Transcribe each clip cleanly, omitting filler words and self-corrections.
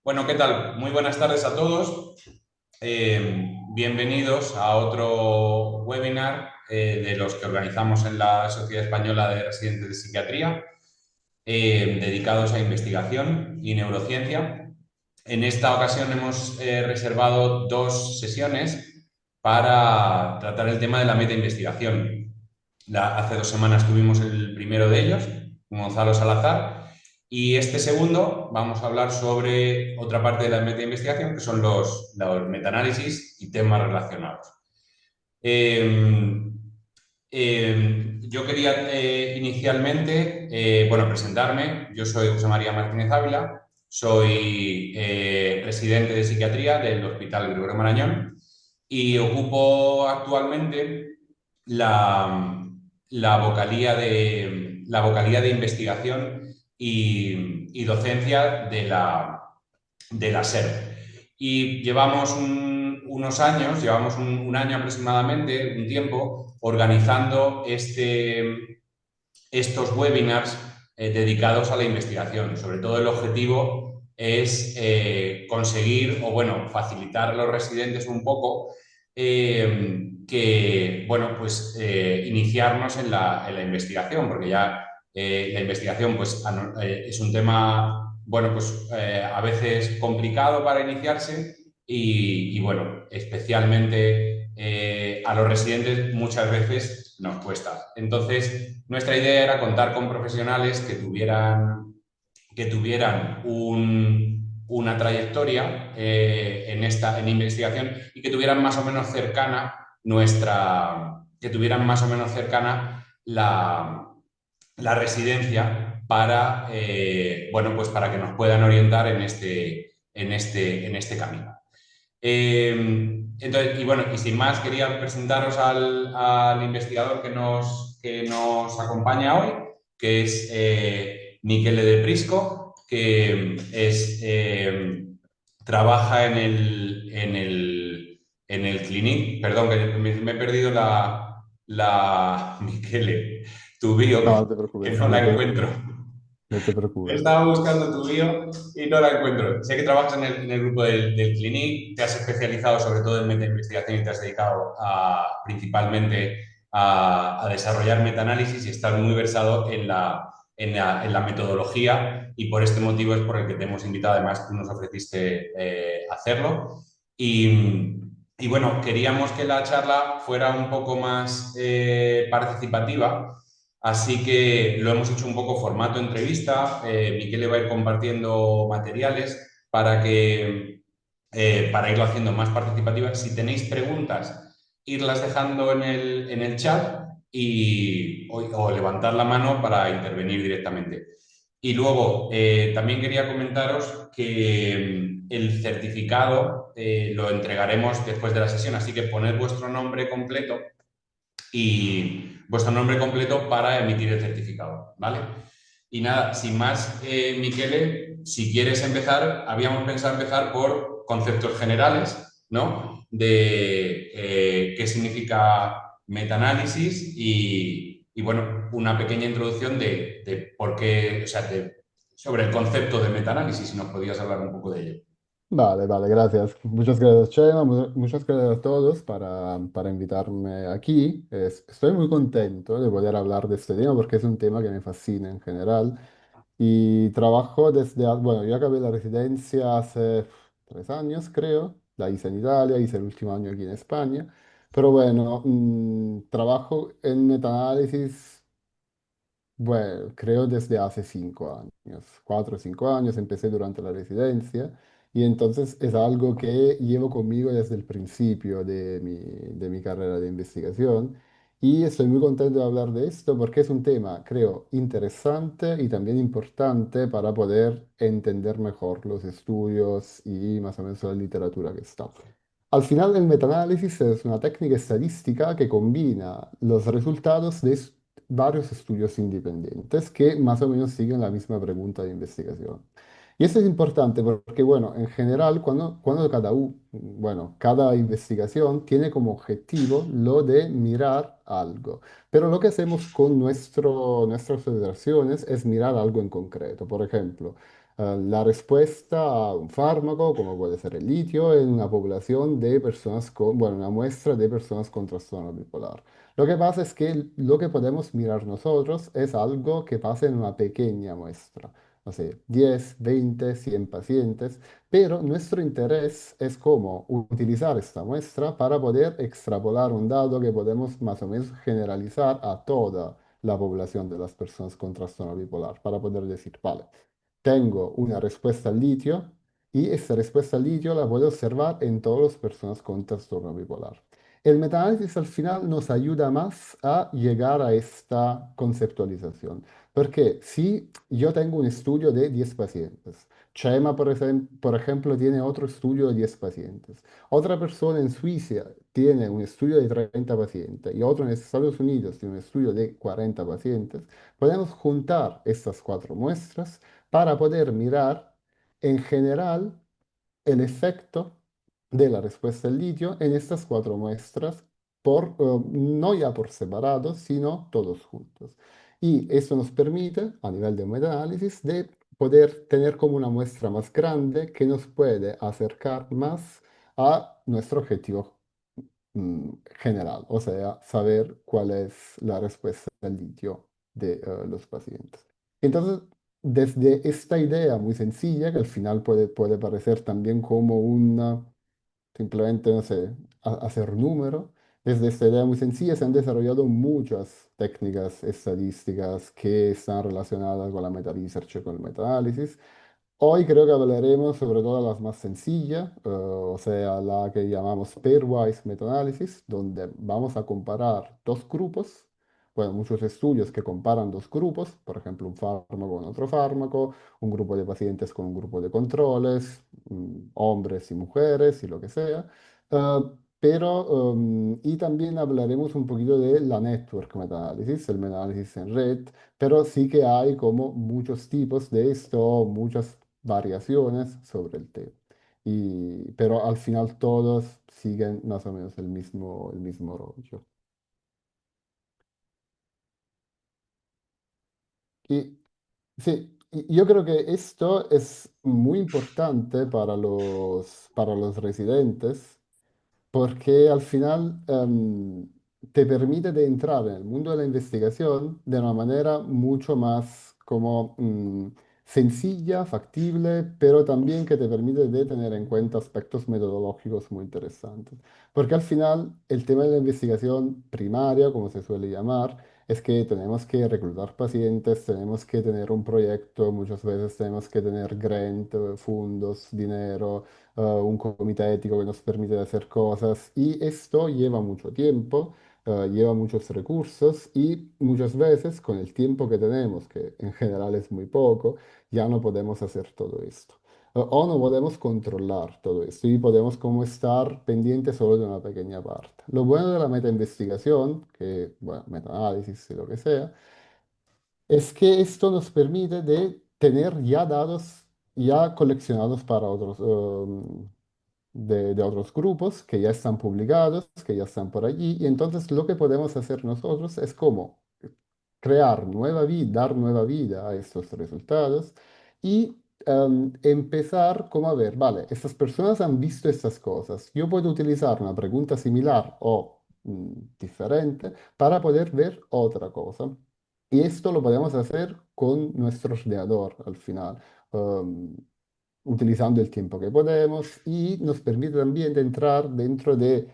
Bueno, ¿qué tal? Muy buenas tardes a todos. Bienvenidos a otro webinar de los que organizamos en la Sociedad Española de Residentes de Psiquiatría, dedicados a investigación y neurociencia. En esta ocasión hemos reservado dos sesiones para tratar el tema de la metainvestigación. Hace 2 semanas tuvimos el primero de ellos, con Gonzalo Salazar, y este segundo vamos a hablar sobre otra parte de la metainvestigación, que son los metaanálisis y temas relacionados. Eh, yo quería inicialmente, presentarme. Yo soy José María Martínez Ávila, soy residente de psiquiatría del Hospital Gregorio Marañón y ocupo actualmente la, la vocalía de investigación y docencia de la SER. Y llevamos unos años, llevamos un año aproximadamente, un tiempo, organizando estos webinars dedicados a la investigación. Sobre todo el objetivo es conseguir o, bueno, facilitar a los residentes un poco iniciarnos en la investigación, porque ya la investigación pues, es un tema, a veces complicado para iniciarse y especialmente a los residentes muchas veces nos cuesta. Entonces, nuestra idea era contar con profesionales que tuvieran una trayectoria en investigación y que tuvieran más o menos cercana la residencia para que nos puedan orientar en este camino. Entonces, y sin más, quería presentaros al investigador que nos acompaña hoy, que es Michele De Prisco, que trabaja en el Clinic. Perdón, que me he perdido Michele, tu bio, No, no te que preocupes, no la encuentro. no te preocupes. Estaba buscando tu bio y no la encuentro. Sé que trabajas en el grupo del Clinic, te has especializado sobre todo en metainvestigación y te has dedicado principalmente a desarrollar metaanálisis y estás muy versado en la metodología, y por este motivo es por el que te hemos invitado. Además, tú nos ofreciste hacerlo. Y bueno, queríamos que la charla fuera un poco más participativa. Así que lo hemos hecho un poco formato entrevista. Miquel le va a ir compartiendo materiales para irlo haciendo más participativa. Si tenéis preguntas, irlas dejando en el chat o levantar la mano para intervenir directamente. Y luego, también quería comentaros que el certificado lo entregaremos después de la sesión, así que poned vuestro nombre completo para emitir el certificado, ¿vale? Y nada, sin más, Michele, si quieres empezar, habíamos pensado empezar por conceptos generales, ¿no? De qué significa metaanálisis y una pequeña introducción de por qué, o sea, sobre el concepto de metaanálisis, si nos podías hablar un poco de ello. Vale, vale, gracias. Muchas gracias, Chema. Muchas gracias a todos para invitarme aquí. Estoy muy contento de poder hablar de este tema porque es un tema que me fascina en general. Y trabajo bueno, yo acabé la residencia hace 3 años, creo. La hice en Italia, hice el último año aquí en España. Pero bueno, trabajo en metaanálisis. Bueno, creo desde hace 5 años, 4 o 5 años, empecé durante la residencia y entonces es algo que llevo conmigo desde el principio de mi carrera de investigación y estoy muy contento de hablar de esto porque es un tema, creo, interesante y también importante para poder entender mejor los estudios y más o menos la literatura que está. Al final, el metaanálisis es una técnica estadística que combina los resultados de varios estudios independientes que más o menos siguen la misma pregunta de investigación. Y eso es importante porque, bueno, en general, cuando bueno, cada investigación tiene como objetivo lo de mirar algo. Pero lo que hacemos con nuestras observaciones es mirar algo en concreto. Por ejemplo, la respuesta a un fármaco, como puede ser el litio, en una población de personas con, bueno, una muestra de personas con trastorno bipolar. Lo que pasa es que lo que podemos mirar nosotros es algo que pasa en una pequeña muestra, no sé, 10, 20, 100 pacientes, pero nuestro interés es cómo utilizar esta muestra para poder extrapolar un dado que podemos más o menos generalizar a toda la población de las personas con trastorno bipolar, para poder decir, vale, tengo una respuesta al litio y esta respuesta al litio la puedo observar en todas las personas con trastorno bipolar. El metaanálisis al final nos ayuda más a llegar a esta conceptualización, porque si yo tengo un estudio de 10 pacientes, Chema, por ejemplo, tiene otro estudio de 10 pacientes, otra persona en Suiza tiene un estudio de 30 pacientes y otro en Estados Unidos tiene un estudio de 40 pacientes, podemos juntar estas cuatro muestras para poder mirar en general el efecto de la respuesta al litio en estas cuatro muestras, no ya por separado, sino todos juntos. Y eso nos permite, a nivel de metaanálisis, de poder tener como una muestra más grande que nos puede acercar más a nuestro objetivo general, o sea, saber cuál es la respuesta al litio de los pacientes. Entonces, desde esta idea muy sencilla, que al final puede parecer también como una, simplemente, no sé, hacer número, desde esta idea muy sencilla se han desarrollado muchas técnicas estadísticas que están relacionadas con la meta-research y con el meta-análisis. Hoy creo que hablaremos sobre todo las más sencillas, o sea, la que llamamos pairwise meta-análisis, donde vamos a comparar dos grupos, bueno, muchos estudios que comparan dos grupos, por ejemplo, un fármaco con otro fármaco, un grupo de pacientes con un grupo de controles, hombres y mujeres y lo que sea. Y también hablaremos un poquito de la network meta-análisis, el meta-análisis en red, pero sí que hay como muchos tipos de esto, muchas variaciones sobre el tema. Pero al final todos siguen más o menos el mismo rollo. Y sí, y yo creo que esto es muy importante para los residentes porque al final te permite de entrar en el mundo de la investigación de una manera mucho más como sencilla, factible, pero también que te permite de tener en cuenta aspectos metodológicos muy interesantes. Porque al final el tema de la investigación primaria, como se suele llamar, es que tenemos que reclutar pacientes, tenemos que tener un proyecto, muchas veces tenemos que tener grant, fondos, dinero, un comité ético que nos permite hacer cosas y esto lleva mucho tiempo, lleva muchos recursos y muchas veces con el tiempo que tenemos, que en general es muy poco, ya no podemos hacer todo esto. O no podemos controlar todo esto y podemos como estar pendientes solo de una pequeña parte. Lo bueno de la metainvestigación, que, bueno, metaanálisis y lo que sea, es que esto nos permite de tener ya datos ya coleccionados para otros, de otros grupos que ya están publicados, que ya están por allí, y entonces lo que podemos hacer nosotros es como crear nueva vida, dar nueva vida a estos resultados y empezar como a ver, vale, estas personas han visto estas cosas, yo puedo utilizar una pregunta similar o diferente para poder ver otra cosa. Y esto lo podemos hacer con nuestro ordenador al final. um, Utilizando el tiempo que podemos y nos permite también de entrar dentro de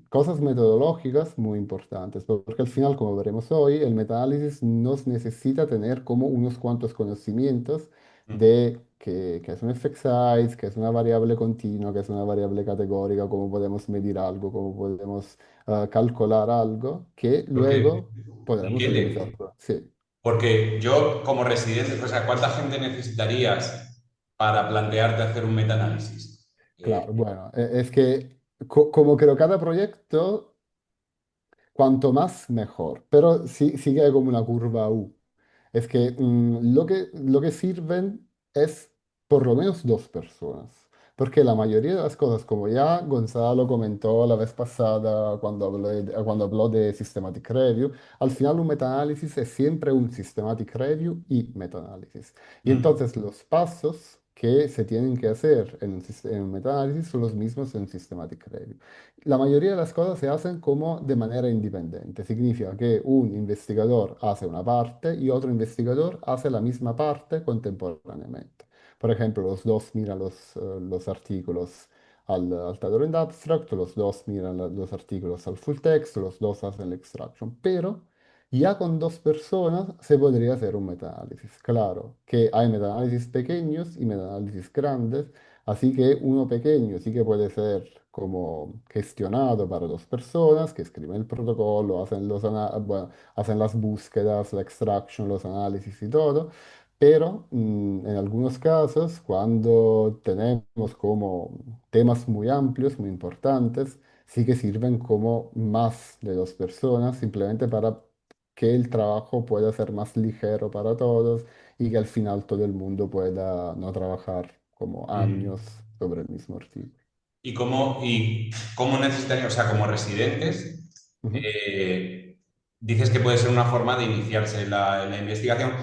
cosas metodológicas muy importantes, porque al final, como veremos hoy, el metaanálisis nos necesita tener como unos cuantos conocimientos Mm. de qué es un effect size, qué es una variable continua, qué es una variable categórica, cómo podemos medir algo, cómo podemos calcular algo, que Porque, luego podremos Miquele, utilizar. Sí. porque yo como residente, o sea, ¿cuánta gente necesitarías para plantearte hacer un metaanálisis? Claro, bueno, es que como creo cada proyecto, cuanto más mejor, pero sí, sigue como una curva U. Es que lo que sirven es por lo menos dos personas. Porque la mayoría de las cosas, como ya Gonzalo comentó la vez pasada cuando habló de Systematic Review, al final un metaanálisis es siempre un Systematic Review y metaanálisis. Y Mm, entonces los pasos que se tienen que hacer en un metaanálisis son los mismos en un Systematic Review. La mayoría de las cosas se hacen como de manera independiente. Significa que un investigador hace una parte y otro investigador hace la misma parte contemporáneamente. Por ejemplo, los dos miran los artículos al Title and Abstract, los dos miran los artículos al full text, los dos hacen la extraction, pero ya con dos personas se podría hacer un metaanálisis. Claro que hay metaanálisis pequeños y metaanálisis grandes, así que uno pequeño sí que puede ser como gestionado para dos personas que escriben el protocolo, bueno, hacen las búsquedas, la extraction, los análisis y todo. Pero en algunos casos, cuando tenemos como temas muy amplios, muy importantes, sí que sirven como más de dos personas, simplemente para que el trabajo pueda ser más ligero para todos y que al final todo el mundo pueda no trabajar como años mm. sobre el mismo artículo. Y cómo necesitaríamos, o sea, como residentes, Ujú. dices que puede ser una forma de iniciarse en la investigación.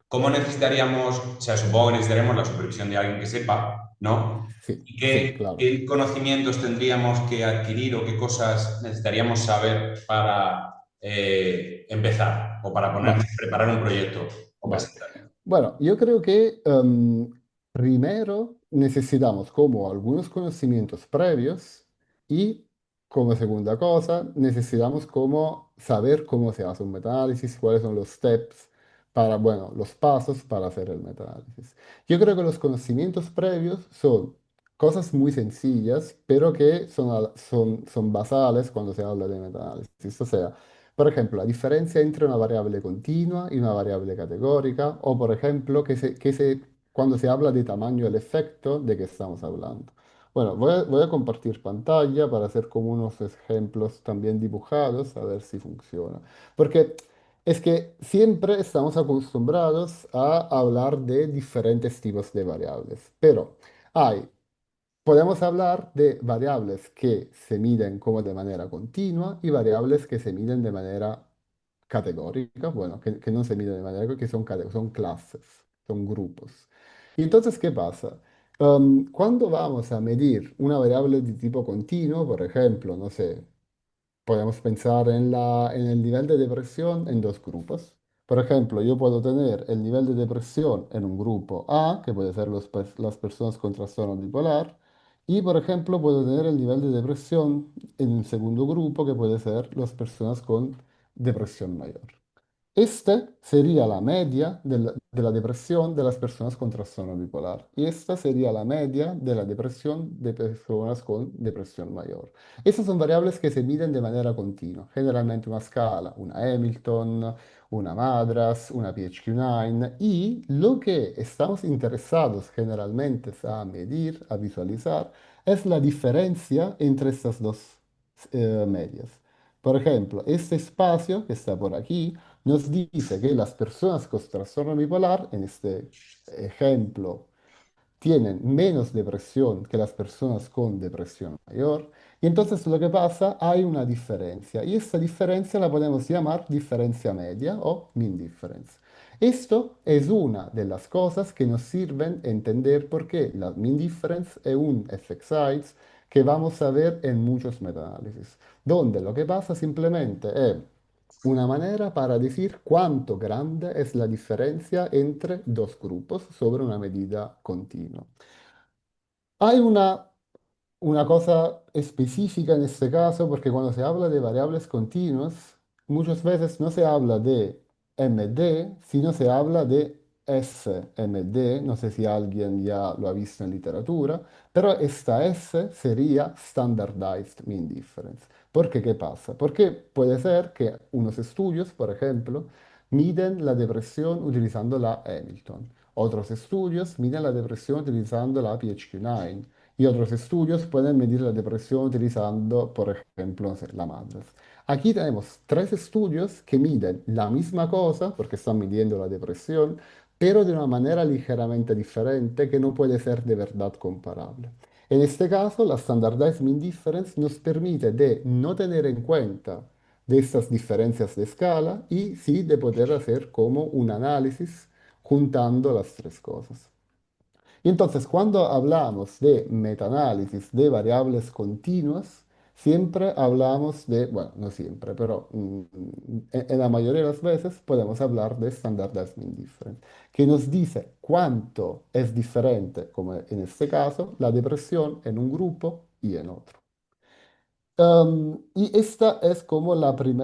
¿Cómo necesitaríamos, o sea, supongo que necesitaríamos la supervisión de alguien que sepa, ¿no? Sí, ¿Y sí, claro. qué conocimientos tendríamos que adquirir o qué cosas necesitaríamos saber para empezar o para Vale. preparar un proyecto o Vale. presentarlo? Bueno, yo creo que primero necesitamos como algunos conocimientos previos y como segunda cosa necesitamos como saber cómo se hace un metaanálisis, cuáles son los steps para, bueno, los pasos para hacer el metaanálisis. Yo creo que los conocimientos previos son cosas muy sencillas, pero que son basales cuando se habla de metaanálisis. O sea, por ejemplo, la diferencia entre una variable continua y una variable categórica, o por ejemplo, cuando se habla de tamaño del efecto, ¿de qué estamos hablando? Bueno, voy a compartir pantalla para hacer como unos ejemplos también dibujados, a ver si funciona. Porque es que siempre estamos acostumbrados a hablar de diferentes tipos de variables, pero hay podemos hablar de variables que se miden como de manera continua y variables que se miden de manera categórica, bueno, que no se miden de manera que son clases, son grupos. Y entonces, ¿qué pasa? Cuando vamos a medir una variable de tipo continuo, por ejemplo, no sé, podemos pensar en el nivel de depresión en dos grupos. Por ejemplo, yo puedo tener el nivel de depresión en un grupo A, que puede ser las personas con trastorno bipolar, y por ejemplo puedo tener el nivel de depresión en un segundo grupo, que puede ser las personas con depresión mayor. Esta sería la media de la depresión de las personas con trastorno bipolar. Y esta sería la media de la depresión de personas con depresión mayor. Estas son variables que se miden de manera continua, generalmente una escala, una Hamilton, una Madras, una PHQ-9. Y lo que estamos interesados generalmente a medir, a visualizar, es la diferencia entre estas dos medias. Por ejemplo, este espacio que está por aquí nos dice que las personas con trastorno bipolar, en este ejemplo, tienen menos depresión que las personas con depresión mayor. Y entonces lo que pasa, hay una diferencia. Y esta diferencia la podemos llamar diferencia media o mean difference. Esto es una de las cosas que nos sirven a entender por qué la mean difference es un effect size que vamos a ver en muchos metaanálisis, donde lo que pasa simplemente es una manera para decir cuánto grande es la diferencia entre dos grupos sobre una medida continua. Hay una cosa específica en este caso, porque cuando se habla de variables continuas, muchas veces no se habla de MD, sino se habla de SMD. No sé si alguien ya lo ha visto en literatura, pero esta S sería Standardized Mean Difference. ¿Por qué? ¿Qué pasa? Porque puede ser que unos estudios, por ejemplo, miden la depresión utilizando la Hamilton. Otros estudios miden la depresión utilizando la PHQ-9 y otros estudios pueden medir la depresión utilizando, por ejemplo, no sé, la MADRS. Aquí tenemos tres estudios que miden la misma cosa, porque están midiendo la depresión, pero de una manera ligeramente diferente que no puede ser de verdad comparable. En este caso, la Standardized Mean Difference nos permite de no tener en cuenta de estas diferencias de escala y sí de poder hacer como un análisis juntando las tres cosas. Y entonces, cuando hablamos de metaanálisis de variables continuas, siempre hablamos de, bueno, no siempre, pero en la mayoría de las veces podemos hablar de Standardized Mean Difference, que nos dice cuánto es diferente, como en este caso, la depresión en un grupo y en otro. Y esta es como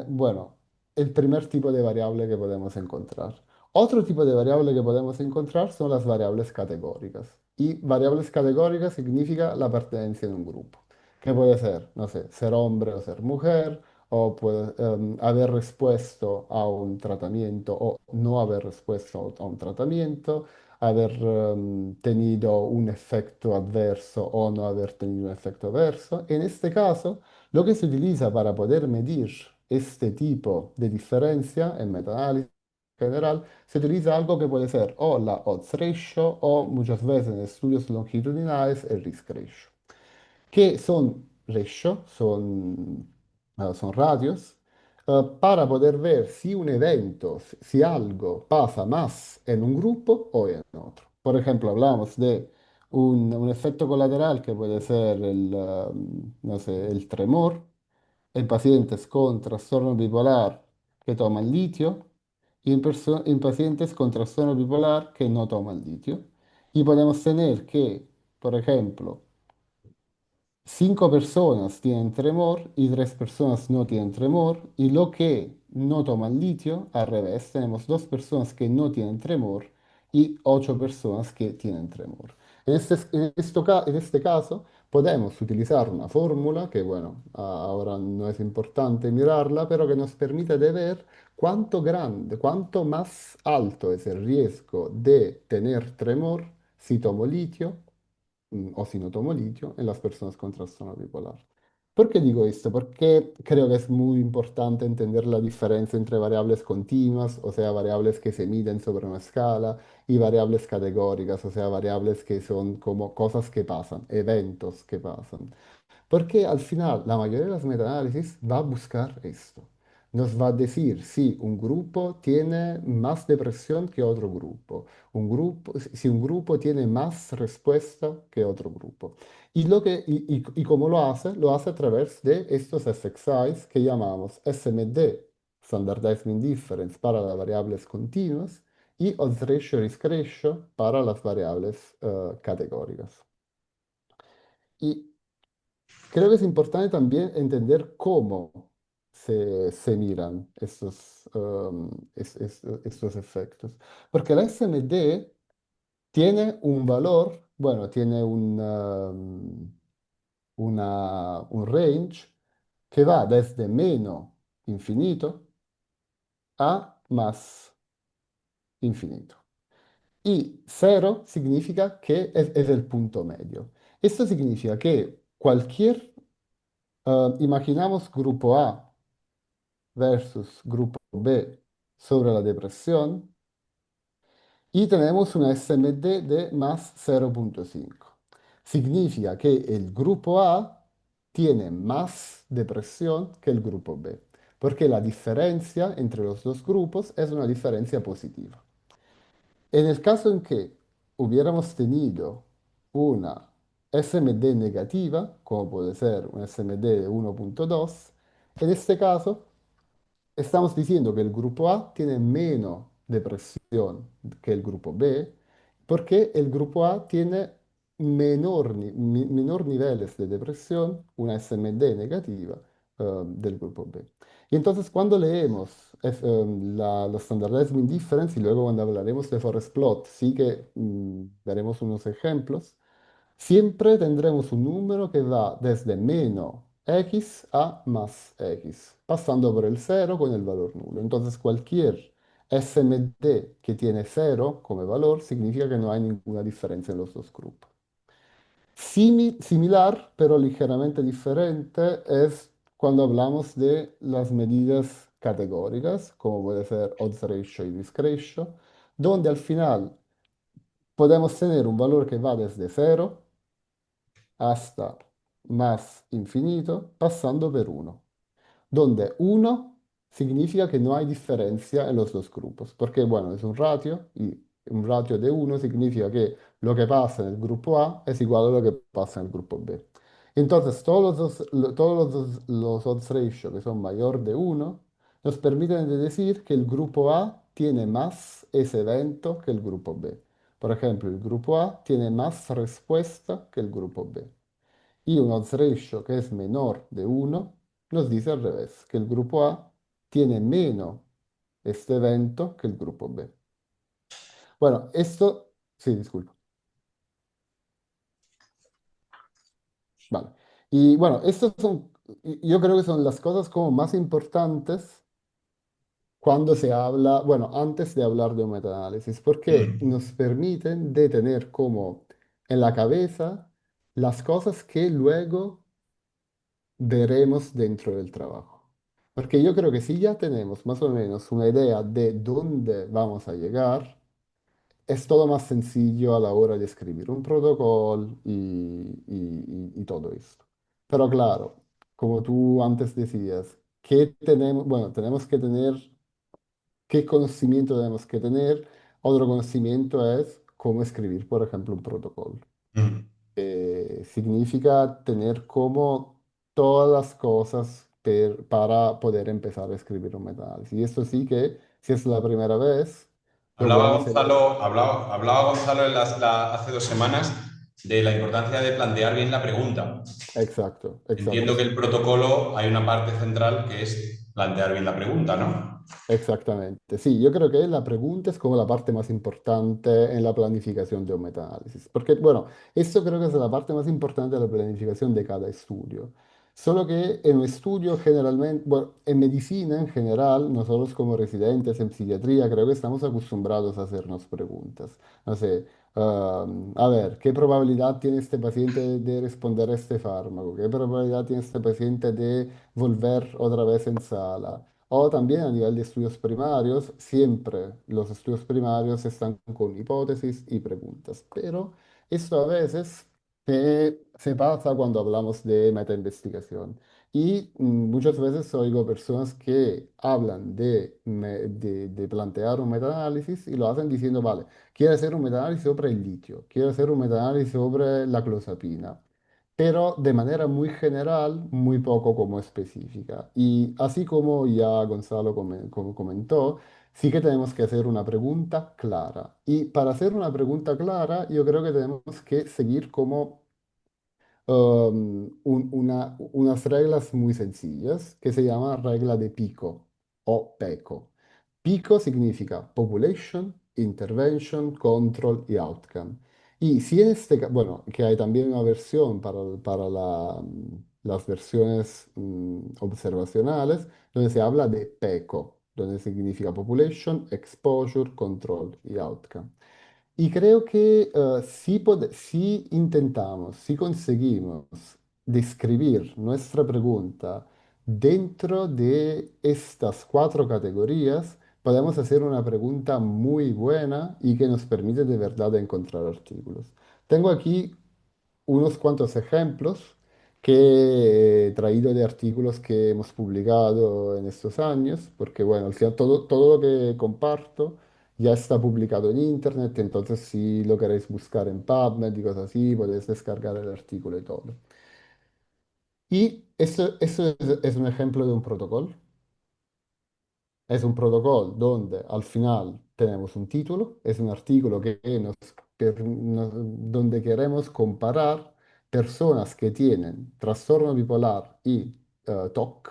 bueno, el primer tipo de variable que podemos encontrar. Otro tipo de variable que podemos encontrar son las variables categóricas. Y variables categóricas significa la pertenencia en un grupo, que puede ser, no sé, ser hombre o ser mujer, o puede haber respuesto a un tratamiento o no haber respuesto a un tratamiento, haber tenido un efecto adverso o no haber tenido un efecto adverso. En este caso, lo que se utiliza para poder medir este tipo de diferencia en metaanálisis general, se utiliza algo que puede ser o la odds ratio o muchas veces en estudios longitudinales el risk ratio, que son ratio, son ratios, para poder ver si un evento, si algo pasa más en un grupo o en otro. Por ejemplo, hablamos de un efecto colateral que puede ser no sé, el tremor en pacientes con trastorno bipolar que toman litio y en pacientes con trastorno bipolar que no toman litio. Y podemos tener que, por ejemplo, 5 personas tienen tremor y 3 personas no tienen tremor, y lo que no toman litio, al revés, tenemos 2 personas que no tienen tremor y 8 personas que tienen tremor. En este caso, podemos utilizar una fórmula que, bueno, ahora no es importante mirarla, pero que nos permite de ver cuánto grande, cuánto más alto es el riesgo de tener tremor si tomo litio o si no tomo litio en las personas con trastorno bipolar. ¿Por qué digo esto? Porque creo que es muy importante entender la diferencia entre variables continuas, o sea, variables que se miden sobre una escala, y variables categóricas, o sea, variables que son como cosas que pasan, eventos que pasan. Porque al final la mayoría de las metaanálisis va a buscar esto. Nos va a decir si un grupo tiene más depresión que otro grupo, si un grupo tiene más respuesta que otro grupo. Y cómo lo hace a través de estos SXIs que llamamos SMD, Standardized Mean Difference, para las variables continuas, y Odds Ratio Risk Ratio para las variables categóricas. Y creo que es importante también entender cómo se miran estos efectos. Porque la SMD tiene un valor, bueno, tiene un range que va desde menos infinito a más infinito. Y cero significa que es el punto medio. Esto significa que imaginamos grupo A versus grupo B sobre la depresión y tenemos una SMD de más 0,5. Significa que el grupo A tiene más depresión que el grupo B, porque la diferencia entre los dos grupos es una diferencia positiva. En el caso en que hubiéramos tenido una SMD negativa, como puede ser una SMD de 1,2, en este caso estamos diciendo que el grupo A tiene menos depresión que el grupo B, porque el grupo A tiene menor niveles de depresión, una SMD negativa, del grupo B. Y entonces cuando leemos los Standardized Mean Difference, y luego cuando hablaremos de Forest Plot, sí que veremos unos ejemplos. Siempre tendremos un número que va desde menos x a más x, pasando por el cero con el valor nulo. Entonces, cualquier SMD que tiene cero como valor significa que no hay ninguna diferencia en los dos grupos. Similar, pero ligeramente diferente, es cuando hablamos de las medidas categóricas, como puede ser odds ratio y risk ratio, donde al final podemos tener un valor que va desde cero hasta más infinito, pasando por uno, donde uno significa que no hay diferencia en los dos grupos, porque bueno, es un ratio y un ratio de uno significa que lo que pasa en el grupo A es igual a lo que pasa en el grupo B. Entonces, todos los odds ratio que son mayor de uno nos permiten de decir que el grupo A tiene más ese evento que el grupo B. Por ejemplo, el grupo A tiene más respuesta que el grupo B. Y un odds ratio que es menor de uno nos dice al revés, que el grupo A tiene menos este evento que el grupo B. Bueno, esto, sí, disculpa. Vale. Y bueno, estos son, yo creo que son las cosas como más importantes cuando se habla, bueno, antes de hablar de un metaanálisis, porque Mm, nos permiten de tener como en la cabeza las cosas que luego veremos dentro del trabajo. Porque yo creo que si ya tenemos más o menos una idea de dónde vamos a llegar, es todo más sencillo a la hora de escribir un protocolo y todo esto. Pero claro, como tú antes decías, ¿qué tenemos? Bueno, tenemos que tener, ¿qué conocimiento tenemos que tener? Otro conocimiento es cómo escribir, por ejemplo, un protocolo. mm. Significa tener como todas las cosas para poder empezar a escribir un metaanálisis. Y esto sí que, si es la primera vez, lo bueno sería... Hablaba Gonzalo hace 2 semanas de la importancia de plantear bien la pregunta. Exacto, exacto, Entiendo que sí. el protocolo hay una parte central que es plantear bien la pregunta, ¿no? Exactamente. Sí, yo creo que la pregunta es como la parte más importante en la planificación de un metaanálisis. Porque, bueno, esto creo que es la parte más importante de la planificación de cada estudio. Solo que en un estudio generalmente, bueno, en medicina en general, nosotros como residentes en psiquiatría, creo que estamos acostumbrados a hacernos preguntas. No sé, a ver, ¿qué probabilidad tiene este paciente de responder a este fármaco? ¿Qué probabilidad tiene este paciente de volver otra vez en sala? O también a nivel de estudios primarios, siempre los estudios primarios están con hipótesis y preguntas, pero esto a veces se pasa cuando hablamos de metainvestigación. Y muchas veces oigo personas que hablan de plantear un metaanálisis y lo hacen diciendo, vale, quiero hacer un metaanálisis sobre el litio, quiero hacer un metaanálisis sobre la clozapina, pero de manera muy general, muy poco como específica. Y así como ya Gonzalo como comentó, sí que tenemos que hacer una pregunta clara. Y para hacer una pregunta clara, yo creo que tenemos que seguir como unas reglas muy sencillas que se llama regla de Pico o PECO. Pico significa Population, Intervention, Control y Outcome. Y si en este caso, bueno, que hay también una versión para las versiones observacionales, donde se habla de PECO, donde significa Population, Exposure, Control y Outcome. Y creo que si intentamos, si conseguimos describir nuestra pregunta dentro de estas cuatro categorías, podemos hacer una pregunta muy buena y que nos permite de verdad encontrar artículos. Tengo aquí unos cuantos ejemplos que he traído de artículos que hemos publicado en estos años, porque bueno, al final todo lo que comparto ya está publicado en internet, entonces si lo queréis buscar en PubMed y cosas así, podéis descargar el artículo y todo. Y eso es un ejemplo de un protocolo. Es un protocolo donde al final tenemos un título, es un artículo que donde queremos comparar personas que tienen trastorno bipolar y TOC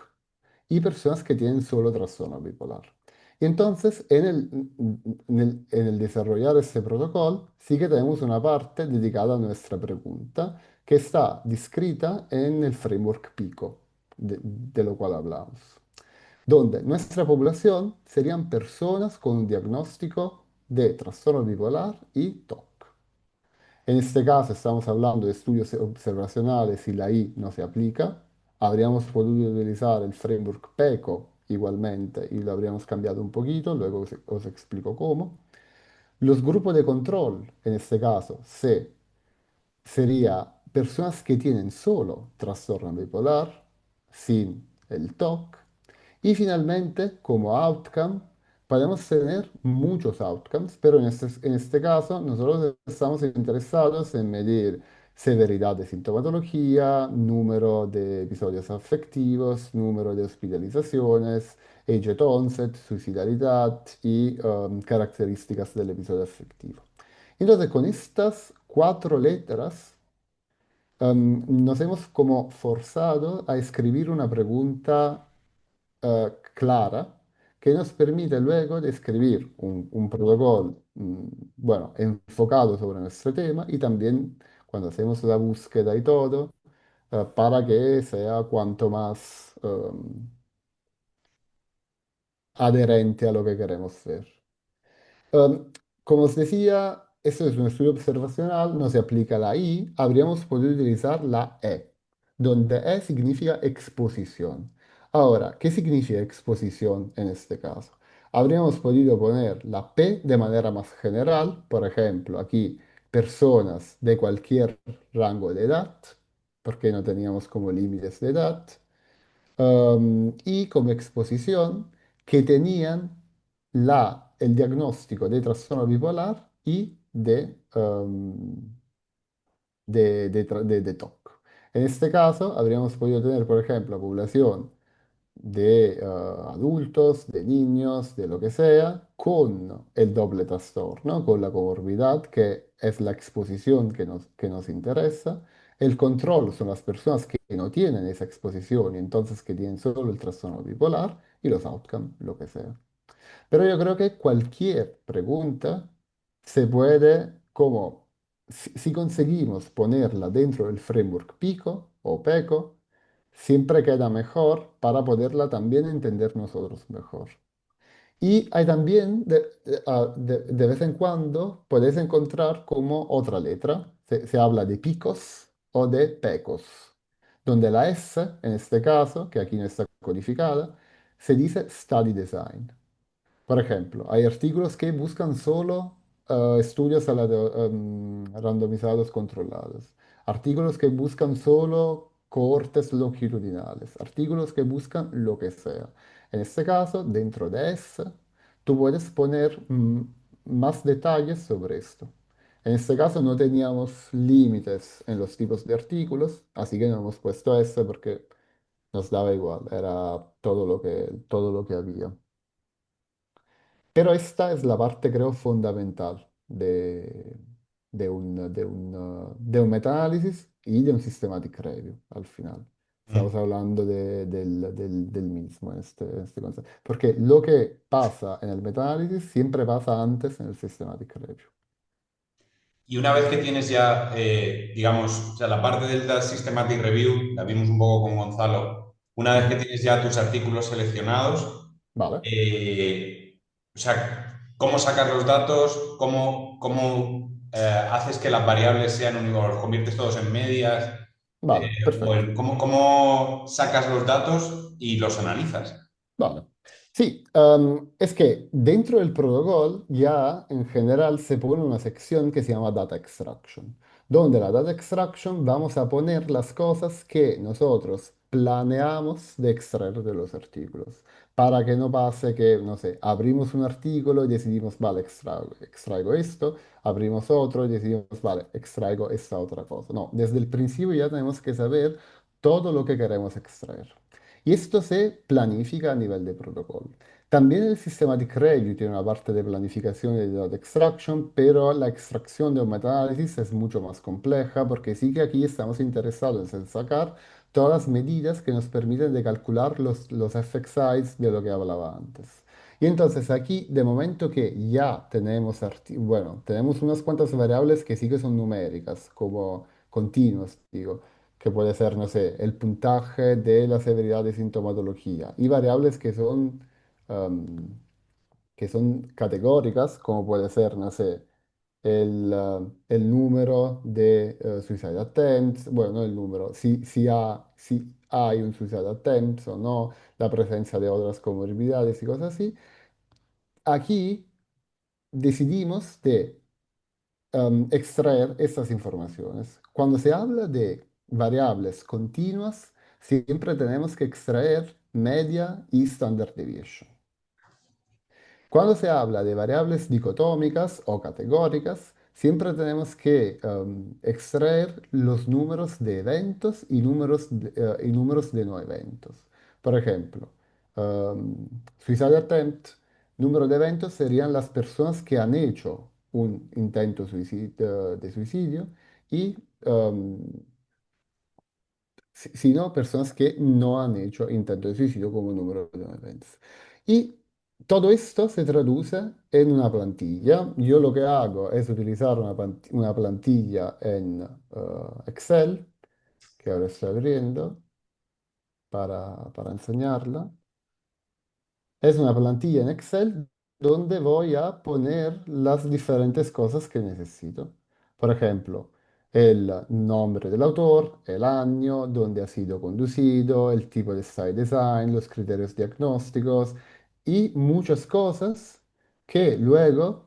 y personas que tienen solo trastorno bipolar. Y entonces, en el desarrollar este protocolo, sí que tenemos una parte dedicada a nuestra pregunta, que está descrita en el framework PICO, de lo cual hablamos, donde nuestra población serían personas con un diagnóstico de trastorno bipolar y TOC. En este caso estamos hablando de estudios observacionales y la I no se aplica. Habríamos podido utilizar el framework PECO igualmente y lo habríamos cambiado un poquito, luego os explico cómo. Los grupos de control, en este caso, sería personas que tienen solo trastorno bipolar, sin el TOC. Y finalmente, como outcome, podemos tener muchos outcomes, pero en este caso nosotros estamos interesados en medir severidad de sintomatología, número de episodios afectivos, número de hospitalizaciones, age at onset, suicidalidad y características del episodio afectivo. Entonces, con estas cuatro letras, nos hemos como forzado a escribir una pregunta clara que nos permite luego describir un protocolo, bueno, enfocado sobre nuestro tema y también cuando hacemos la búsqueda y todo, para que sea cuanto más adherente a lo que queremos ver. Um, Como os decía, esto es un estudio observacional, no se aplica la I, habríamos podido utilizar la E, donde E significa exposición. Ahora, ¿qué significa exposición en este caso? Habríamos podido poner la P de manera más general, por ejemplo, aquí personas de cualquier rango de edad, porque no teníamos como límites de edad, y como exposición que tenían el diagnóstico de trastorno bipolar y de TOC. En este caso, habríamos podido tener, por ejemplo, población de adultos, de niños, de lo que sea, con el doble trastorno, con la comorbidad, que es la exposición que nos interesa. El control son las personas que no tienen esa exposición y entonces que tienen solo el trastorno bipolar y los outcomes, lo que sea. Pero yo creo que cualquier pregunta se puede, como, si conseguimos ponerla dentro del framework PICO o PECO, siempre queda mejor para poderla también entender nosotros mejor. Y hay también, de vez en cuando, puedes encontrar como otra letra. Se habla de picos o de pecos, donde la S, en este caso, que aquí no está codificada, se dice study design. Por ejemplo, hay artículos que buscan solo estudios randomizados controlados, artículos que buscan solo cohortes longitudinales, artículos que buscan lo que sea. En este caso, dentro de ese, tú puedes poner más detalles sobre esto. En este caso no teníamos límites en los tipos de artículos, así que no hemos puesto ese porque nos daba igual, era todo lo que había. Pero esta es la parte, creo, fundamental de un metaanálisis y de un systematic review al final. Estamos Mm. hablando del mismo en este concepto. Porque lo que pasa en el metaanálisis siempre pasa antes en el systematic review. Y una vez que tienes ya, digamos, o sea, la parte del Systematic Review, la vimos un poco con Gonzalo, una vez que Ujú. tienes ya tus artículos seleccionados, Vale, o sea, ¿cómo sacas los datos? ¿Cómo haces que las variables sean únicos? ¿Los conviertes todos en medias? vale, perfecto. ¿Cómo sacas los datos y los analizas? Vale. Sí, es que dentro del protocolo ya en general se pone una sección que se llama Data Extraction, donde la Data Extraction vamos a poner las cosas que nosotros planeamos de extraer de los artículos, para que no pase que, no sé, abrimos un artículo y decidimos, vale, extraigo esto, abrimos otro y decidimos, vale, extraigo esta otra cosa. No, desde el principio ya tenemos que saber todo lo que queremos extraer. Y esto se planifica a nivel de protocolo. También el Systematic Review tiene una parte de planificación y de data extraction, pero la extracción de un metaanálisis es mucho más compleja porque sí que aquí estamos interesados en sacar todas las medidas que nos permiten de calcular los effect size de lo que hablaba antes. Y entonces aquí, de momento que ya tenemos, bueno, tenemos unas cuantas variables que sí que son numéricas, como continuas, digo que puede ser, no sé, el puntaje de la severidad de sintomatología, y variables am, que son categóricas, como puede ser, no sé, el número de suicide attempts, bueno, no el número, si hay un suicide attempt o no, la presencia de otras comorbilidades y cosas así. Aquí decidimos de extraer estas informaciones. Cuando se habla de variables continuas, siempre tenemos que extraer media y standard deviation. Cuando se habla de variables dicotómicas o categóricas, siempre tenemos que extraer los números de eventos y números de no eventos. Por ejemplo, suicide attempt, número de eventos serían las personas que han hecho un intento de suicidio y um, si no, personas que no han hecho intento de suicidio como número de eventos. Y todo esto se traduce en una plantilla. Yo lo que hago es utilizar una plantilla en Excel, que ahora estoy abriendo para enseñarla. Es una plantilla en Excel donde voy a poner las diferentes cosas que necesito. Por ejemplo, el nombre del autor, el año, dónde ha sido conducido, el tipo de site design, los criterios diagnósticos y muchas cosas que luego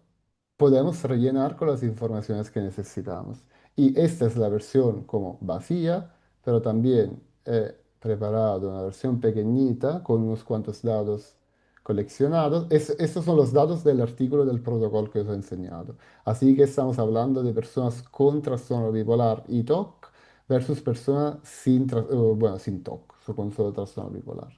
podemos rellenar con las informaciones que necesitamos. Y esta es la versión como vacía, pero también he preparado una versión pequeñita con unos cuantos datos coleccionados. Estos son los datos del artículo del protocolo que os he enseñado. Así que estamos hablando de personas con trastorno bipolar y TOC versus personas bueno, sin TOC, con solo trastorno bipolar.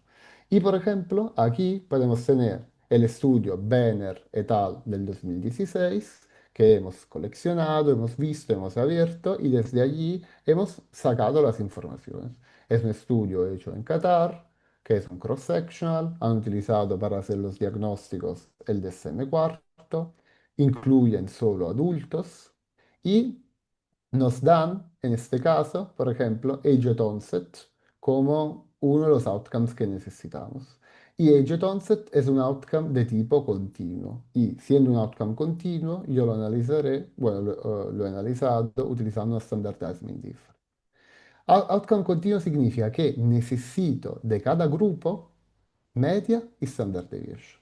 Y por ejemplo, aquí podemos tener el estudio Benner et al. Del 2016 que hemos coleccionado, hemos visto, hemos abierto y desde allí hemos sacado las informaciones. Es un estudio hecho en Qatar, que es un cross-sectional, han utilizado para hacer los diagnósticos el DSM-4, incluyen solo adultos y nos dan, en este caso, por ejemplo, age at onset como uno de los outcomes que necesitamos. Y age at onset es un outcome de tipo continuo. Y siendo un outcome continuo, yo lo analizaré, bueno, lo he analizado utilizando una standardized mean difference. Outcome continuo significa que necesito de cada grupo media y standard deviation.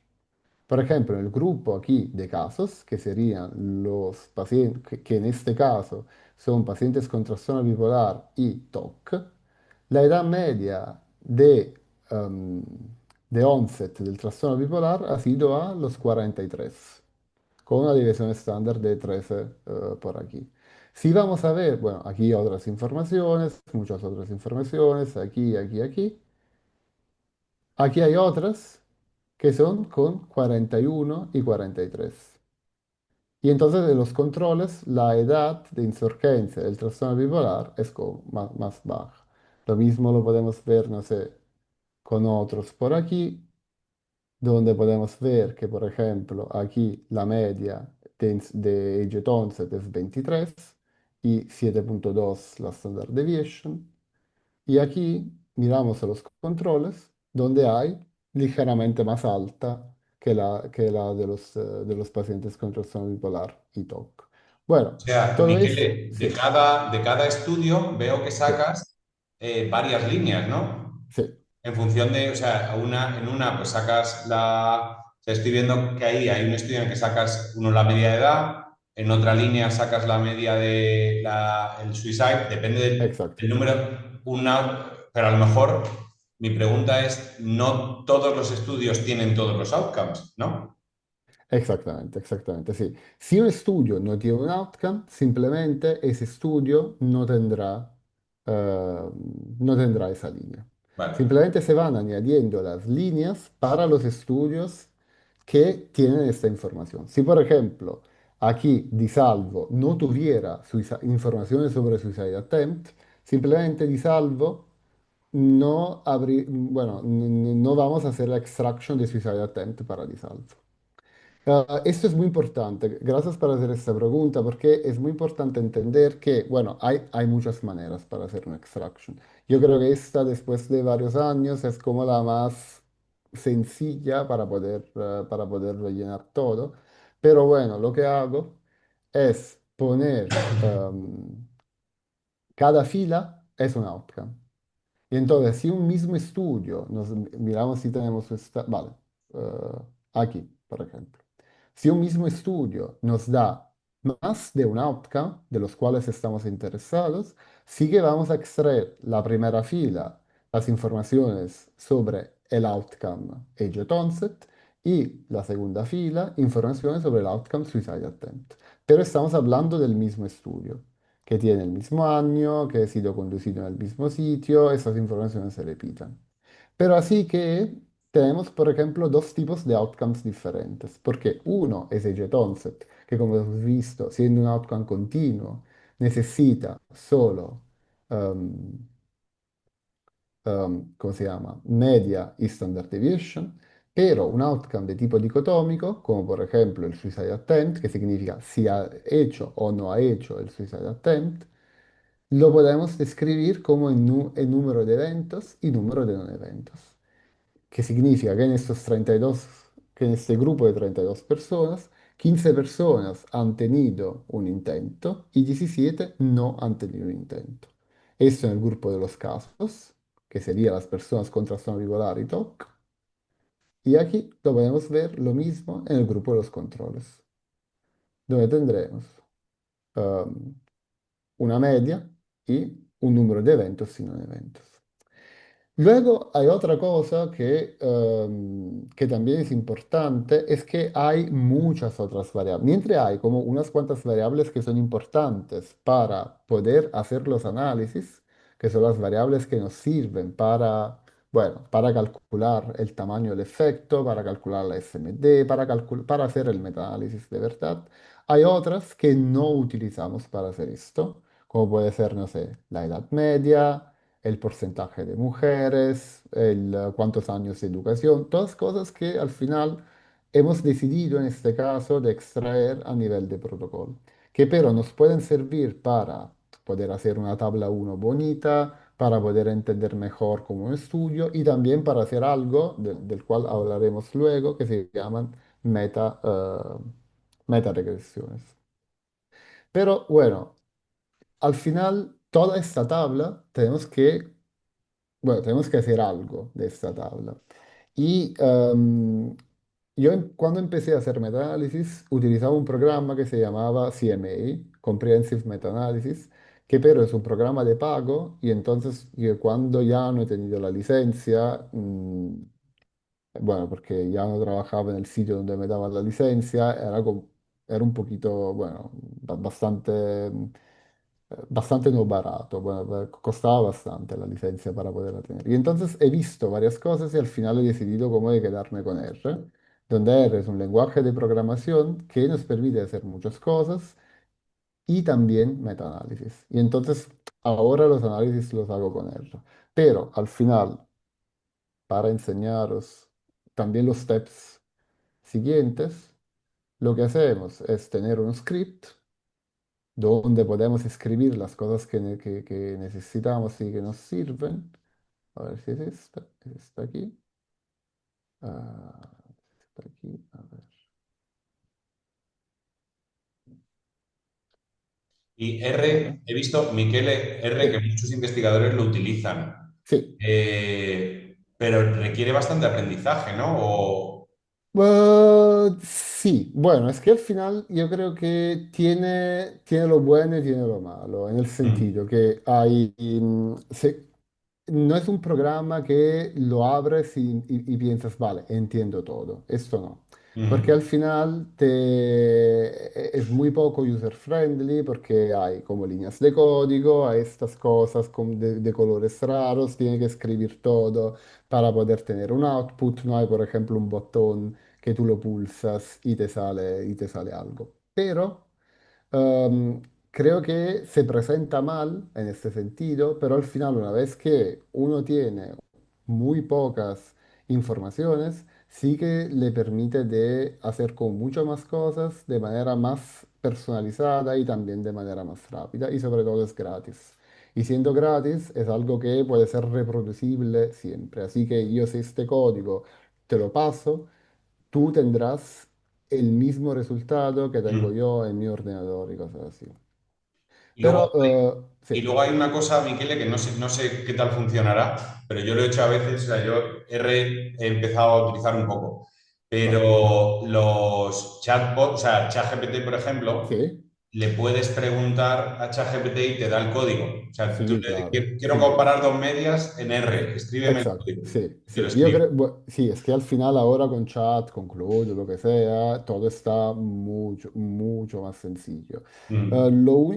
Por ejemplo, en el grupo aquí de casos, que serían los pacientes, que en este caso son pacientes con trastorno bipolar y TOC, la edad media em, de onset del trastorno bipolar ha sido a los 43, con una división estándar de 13 por aquí. Si vamos a ver, bueno, aquí otras informaciones, muchas otras informaciones, aquí, aquí, aquí. Aquí hay otras que son con 41 y 43. Y entonces en los controles la edad de insurgencia del trastorno bipolar es como más baja. Lo mismo lo podemos ver, no sé, con otros por aquí, donde podemos ver que, por ejemplo, aquí la media de Age Onset es 23 y 7,2 la Standard Deviation. Y aquí miramos a los controles, donde hay ligeramente más alta que la de los pacientes con trastorno bipolar y TOC. O Bueno, sea, todo es, Miquele, sí, de cada estudio veo que sí, sacas varias líneas, ¿no? sí, En función de, o sea, en una pues sacas o sea, estoy viendo que ahí hay un estudio en el que sacas uno la media de edad, en otra línea sacas la media de el suicide, depende exacto. del número, pero a lo mejor mi pregunta es, no todos los estudios tienen todos los outcomes, ¿no? Exactamente, exactamente, sí. Si un estudio no tiene un outcome, simplemente ese estudio no tendrá esa línea. Vale. Simplemente se van añadiendo las líneas para los estudios que tienen esta información. Si, por ejemplo, aquí Disalvo no tuviera informaciones sobre Suicide Attempt, simplemente Disalvo bueno, no vamos a hacer la extraction de Suicide Attempt para Disalvo. Esto es muy importante. Gracias por hacer esta pregunta, porque es muy importante entender que, bueno, hay muchas maneras para hacer una extraction. Yo creo que esta, después de varios años, es como la más sencilla para poder rellenar todo. Pero bueno, lo que hago es poner cada fila es un outcome. Y entonces, si un mismo estudio, miramos si tenemos vale, aquí, por ejemplo. Si un mismo estudio nos da más de un outcome de los cuales estamos interesados, sí que vamos a extraer la primera fila, las informaciones sobre el outcome age onset, y la segunda fila, informaciones sobre el outcome suicide attempt. Pero estamos hablando del mismo estudio, que tiene el mismo año, que ha sido conducido en el mismo sitio, esas informaciones se repitan. Pero así que tenemos, por ejemplo, dos tipos de outcomes diferentes, porque uno es el jet onset, que como hemos visto, siendo un outcome continuo, necesita solo, um, ¿cómo se llama? Media y standard deviation, pero un outcome de tipo dicotómico, como por ejemplo el suicide attempt, que significa si ha hecho o no ha hecho el suicide attempt, lo podemos describir como el número de eventos y número de no eventos, que significa que en estos 32, que en este grupo de 32 personas, 15 personas han tenido un intento y 17 no han tenido un intento. Esto en el grupo de los casos, que serían las personas con trastorno bipolar y TOC, y aquí lo podemos ver lo mismo en el grupo de los controles, donde tendremos um, una media y un número de eventos y no eventos. Luego hay otra cosa que también es importante, es que hay muchas otras variables. Mientras hay como unas cuantas variables que son importantes para poder hacer los análisis, que son las variables que nos sirven para, bueno, para calcular el tamaño del efecto, para calcular la SMD, para hacer el metaanálisis de verdad. Hay otras que no utilizamos para hacer esto, como puede ser, no sé, la edad media, el porcentaje de mujeres, cuántos años de educación, todas cosas que al final hemos decidido en este caso de extraer a nivel de protocolo, que pero nos pueden servir para poder hacer una tabla uno bonita, para poder entender mejor como un estudio y también para hacer algo del cual hablaremos luego, que se llaman metaregresiones. Pero bueno, al final toda esta tabla tenemos que hacer algo de esta tabla. Y yo cuando empecé a hacer metaanálisis utilizaba un programa que se llamaba CMA, Comprehensive Meta-Analysis, que pero es un programa de pago y entonces yo cuando ya no he tenido la licencia, bueno, porque ya no trabajaba en el sitio donde me daban la licencia, era un poquito, bueno, bastante no barato, bueno, costaba bastante la licencia para poderla tener. Y entonces he visto varias cosas y al final he decidido cómo de quedarme con R, donde R es un lenguaje de programación que nos permite hacer muchas cosas y también metaanálisis. Y entonces ahora los análisis los hago con R. Pero al final, para enseñaros también los steps siguientes, lo que hacemos es tener un script donde podemos escribir las cosas que necesitamos y que nos sirven. A ver si es esta, es esta aquí. Ah, está aquí, a ver. Y Vale. R, he visto, Michele, R, que Sí, muchos investigadores lo utilizan. sí. Pero requiere bastante aprendizaje, ¿no? Sí, bueno, es que al final yo creo que tiene lo bueno y tiene lo malo, en el Mm, sentido que no es un programa que lo abres y piensas, vale, entiendo todo. Esto no. Porque mm. al final es muy poco user-friendly porque hay como líneas de código, hay estas cosas de colores raros, tiene que escribir todo para poder tener un output. No hay, por ejemplo, un botón que tú lo pulsas y te sale algo. Pero Um, creo que se presenta mal en este sentido, pero al final, una vez que uno tiene muy pocas informaciones, sí que le permite de hacer con mucho más cosas de manera más personalizada y también de manera más rápida y sobre todo es gratis. Y siendo gratis es algo que puede ser reproducible siempre. Así que yo si este código te lo paso, tú tendrás el mismo resultado que tengo Mm. yo en mi ordenador y cosas así. Y Pero luego, y sí, luego hay una cosa, Michele, que no sé qué tal funcionará, pero yo lo he hecho a veces, o sea, yo R he empezado a utilizar un poco. vale. Pero los chatbots, o sea, ChatGPT, por ejemplo, Sí, le puedes preguntar a ChatGPT y te da el código. O sea, tú sí, le claro, quiero sí. comparar dos medias en R, escríbeme el Exacto, código. sí, Y te lo sí. Yo escribe. creo, sí, es que al final ahora con chat, con Claude, lo que sea, todo está mucho, mucho más sencillo. Mm.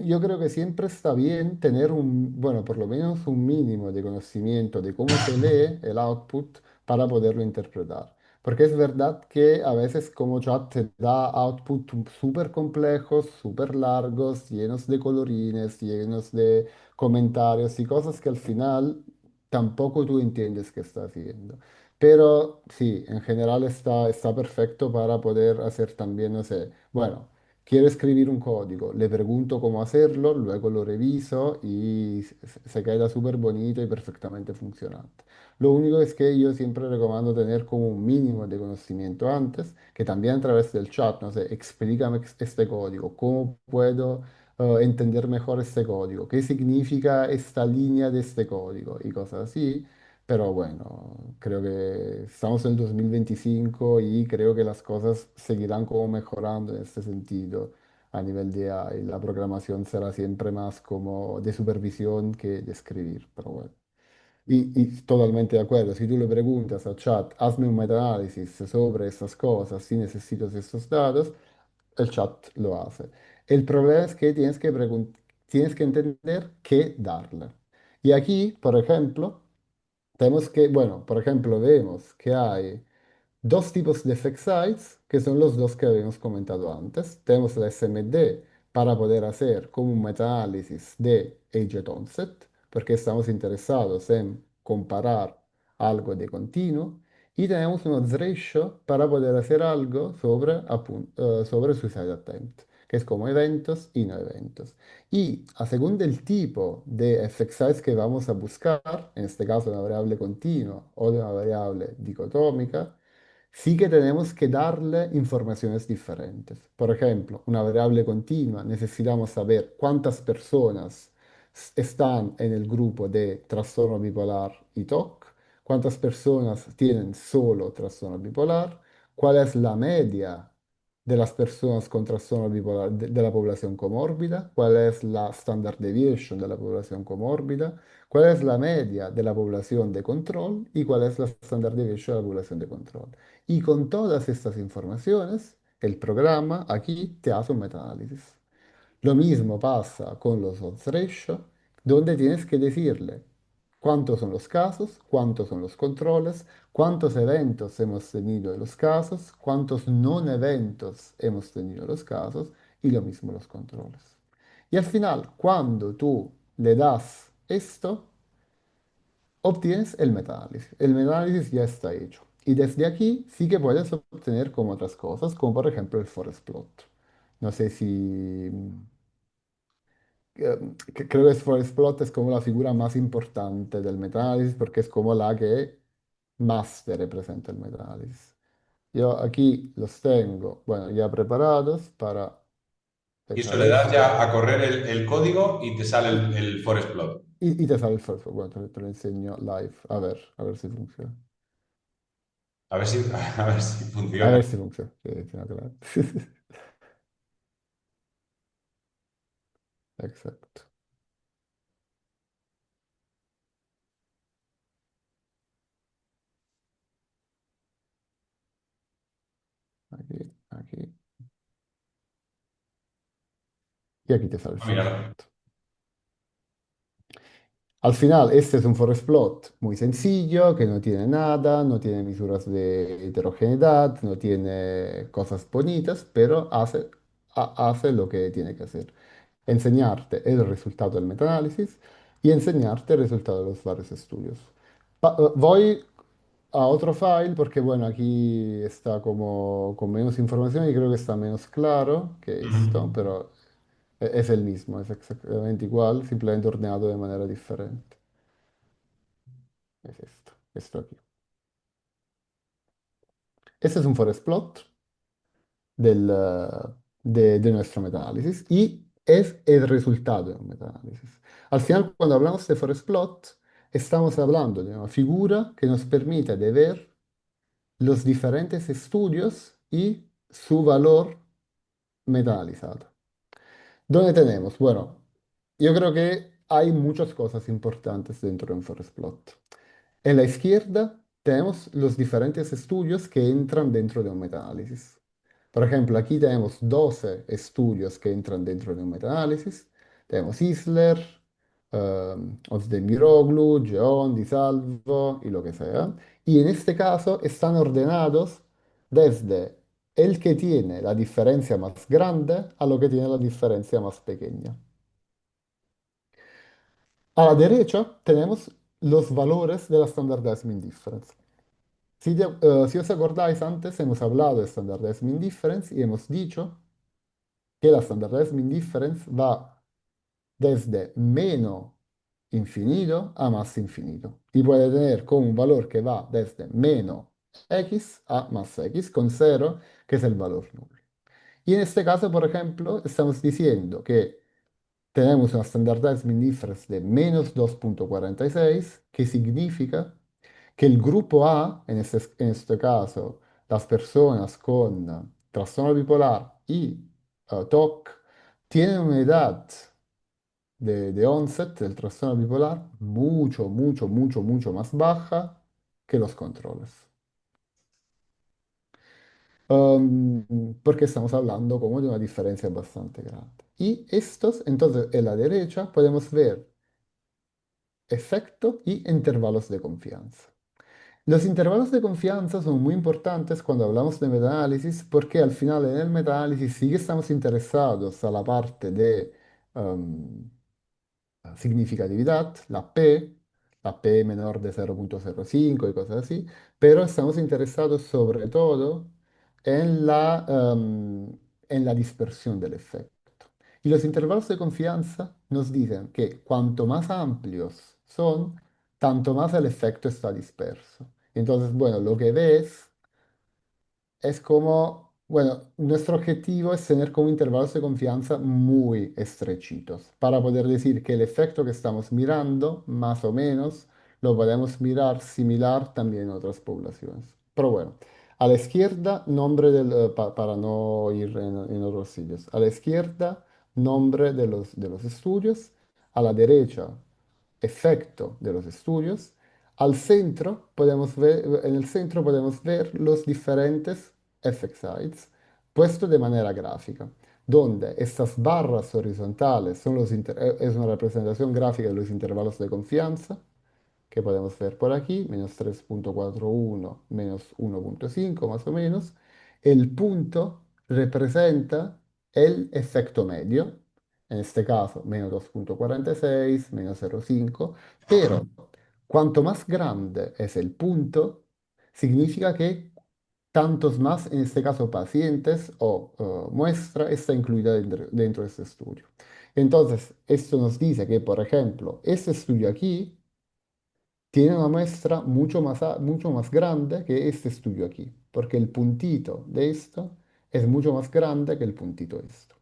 Yo creo que siempre está bien tener un, bueno, por lo menos un mínimo de conocimiento de cómo se lee el output para poderlo interpretar. Porque es verdad que a veces como chat te da output súper complejos, súper largos, llenos de colorines, llenos de comentarios y cosas que al final tampoco tú entiendes qué está haciendo. Pero sí, en general está perfecto para poder hacer también, no sé, bueno, quiero escribir un código, le pregunto cómo hacerlo, luego lo reviso y se queda súper bonito y perfectamente funcionante. Lo único es que yo siempre recomiendo tener como un mínimo de conocimiento antes, que también a través del chat, no sé, explícame este código, cómo puedo entender mejor este código, qué significa esta línea de este código y cosas así. Pero bueno, creo que estamos en el 2025 y creo que las cosas seguirán como mejorando en este sentido a nivel de AI. La programación será siempre más como de supervisión que de escribir, pero bueno. Y totalmente de acuerdo, si tú le preguntas al chat, hazme un metaanálisis sobre estas cosas, si necesitas estos datos, el chat lo hace. El problema es que tienes que entender qué darle. Y aquí, por ejemplo, tenemos que, bueno, por ejemplo, vemos que hay dos tipos de effect sites, que son los dos que habíamos comentado antes. Tenemos la SMD para poder hacer como un metaanálisis de agent onset, porque estamos interesados en comparar algo de continuo. Y tenemos un odds ratio para poder hacer algo sobre, sobre suicide attempt, que es como eventos y no eventos. Y a según del tipo de effect size que vamos a buscar, en este caso una variable continua o de una variable dicotómica, sí que tenemos que darle informaciones diferentes. Por ejemplo, una variable continua, necesitamos saber cuántas personas están en el grupo de trastorno bipolar y TOC, cuántas personas tienen solo trastorno bipolar, cuál es la media de las personas con trastorno bipolar de la población comórbida, cuál es la standard deviation de la población comórbida, cuál es la media de la población de control y cuál es la standard deviation de la población de control. Y con todas estas informaciones, el programa aquí te hace un metaanálisis. Lo mismo pasa con los odds ratio, donde tienes que decirle cuántos son los casos, cuántos son los controles, cuántos eventos hemos tenido en los casos, cuántos no eventos hemos tenido en los casos y lo mismo los controles. Y al final, cuando tú le das esto, obtienes el metaanálisis. El metaanálisis ya está hecho. Y desde aquí sí que puedes obtener como otras cosas, como por ejemplo el forest plot. No sé si creo que Forest Plot es como la figura más importante del metaanálisis porque es como la que más te representa el metaanálisis. Yo aquí los tengo, bueno, ya preparados para Y eso echar le das esto ya a correr el código y te sale y, el forest plot. y te sale el Forest Plot. Bueno, te lo enseño live, a ver si funciona. A ver si A funciona. ver si funciona. Sí, sí, no, claro. Exacto. Aquí, aquí. Y aquí te sale el Ah, Forest míralo. Plot. Al final, este es un forest plot muy sencillo, que no tiene nada, no tiene misuras de heterogeneidad, no tiene cosas bonitas, pero hace lo que tiene que hacer. Enseñarte el resultado del metaanálisis y enseñarte el resultado de los varios estudios. Voy a otro file porque, bueno, aquí está como con menos información y creo que está menos claro que esto, Ujú. pero es el mismo, es exactamente igual, simplemente ordenado de manera diferente. Es esto aquí. Este es un forest plot de nuestro metaanálisis y es el resultado de un metaanálisis. Al final, cuando hablamos de forest plot, estamos hablando de una figura que nos permite de ver los diferentes estudios y su valor metaanalizado. ¿Dónde tenemos? Bueno, yo creo que hay muchas cosas importantes dentro de un forest plot. En la izquierda tenemos los diferentes estudios que entran dentro de un metaanálisis. Por ejemplo, aquí tenemos 12 estudios que entran dentro de un metaanálisis. Tenemos Isler, Ozdemiroglu, Geon, Di Salvo y lo que sea. Y en este caso están ordenados desde el que tiene la diferencia más grande a lo que tiene la diferencia más pequeña. A la derecha tenemos los valores de la Standardized Mean Difference. Si os acordáis, antes hemos hablado de Standardized Mean Difference y hemos dicho que la Standardized Mean Difference va desde menos infinito a más infinito. Y puede tener como un valor que va desde menos x a más x, con cero, que es el valor nulo. Y en este caso, por ejemplo, estamos diciendo que tenemos una Standardized Mean Difference de menos 2,46, que significa que el grupo A, en este caso, las personas con trastorno bipolar y TOC, tienen una edad de onset del trastorno bipolar mucho, mucho, mucho, mucho más baja que los controles. Porque estamos hablando como de una diferencia bastante grande. Y estos, entonces, en la derecha podemos ver efecto y intervalos de confianza. Los intervalos de confianza son muy importantes cuando hablamos de metaanálisis porque al final en el metaanálisis sí que estamos interesados a la parte de um, significatividad, la P menor de 0,05 y cosas así, pero estamos interesados sobre todo en la dispersión del efecto. Y los intervalos de confianza nos dicen que cuanto más amplios son, tanto más el efecto está disperso. Entonces, bueno, lo que ves es como, bueno, nuestro objetivo es tener como intervalos de confianza muy estrechitos para poder decir que el efecto que estamos mirando, más o menos, lo podemos mirar similar también en otras poblaciones. Pero bueno, a la izquierda, para no ir en otros sitios, a la izquierda, nombre de los estudios, a la derecha, efecto de los estudios. Al centro podemos ver, en el centro podemos ver los diferentes effect sites puestos de manera gráfica, donde estas barras horizontales es una representación gráfica de los intervalos de confianza que podemos ver por aquí, -3,41, -1,5 más o menos. El punto representa el efecto medio, en este caso -2,46, -0,5, pero cuanto más grande es el punto, significa que tantos más, en este caso pacientes o muestra, está incluida dentro de este estudio. Entonces, esto nos dice que, por ejemplo, este estudio aquí tiene una muestra mucho más grande que este estudio aquí, porque el puntito de esto es mucho más grande que el puntito de esto.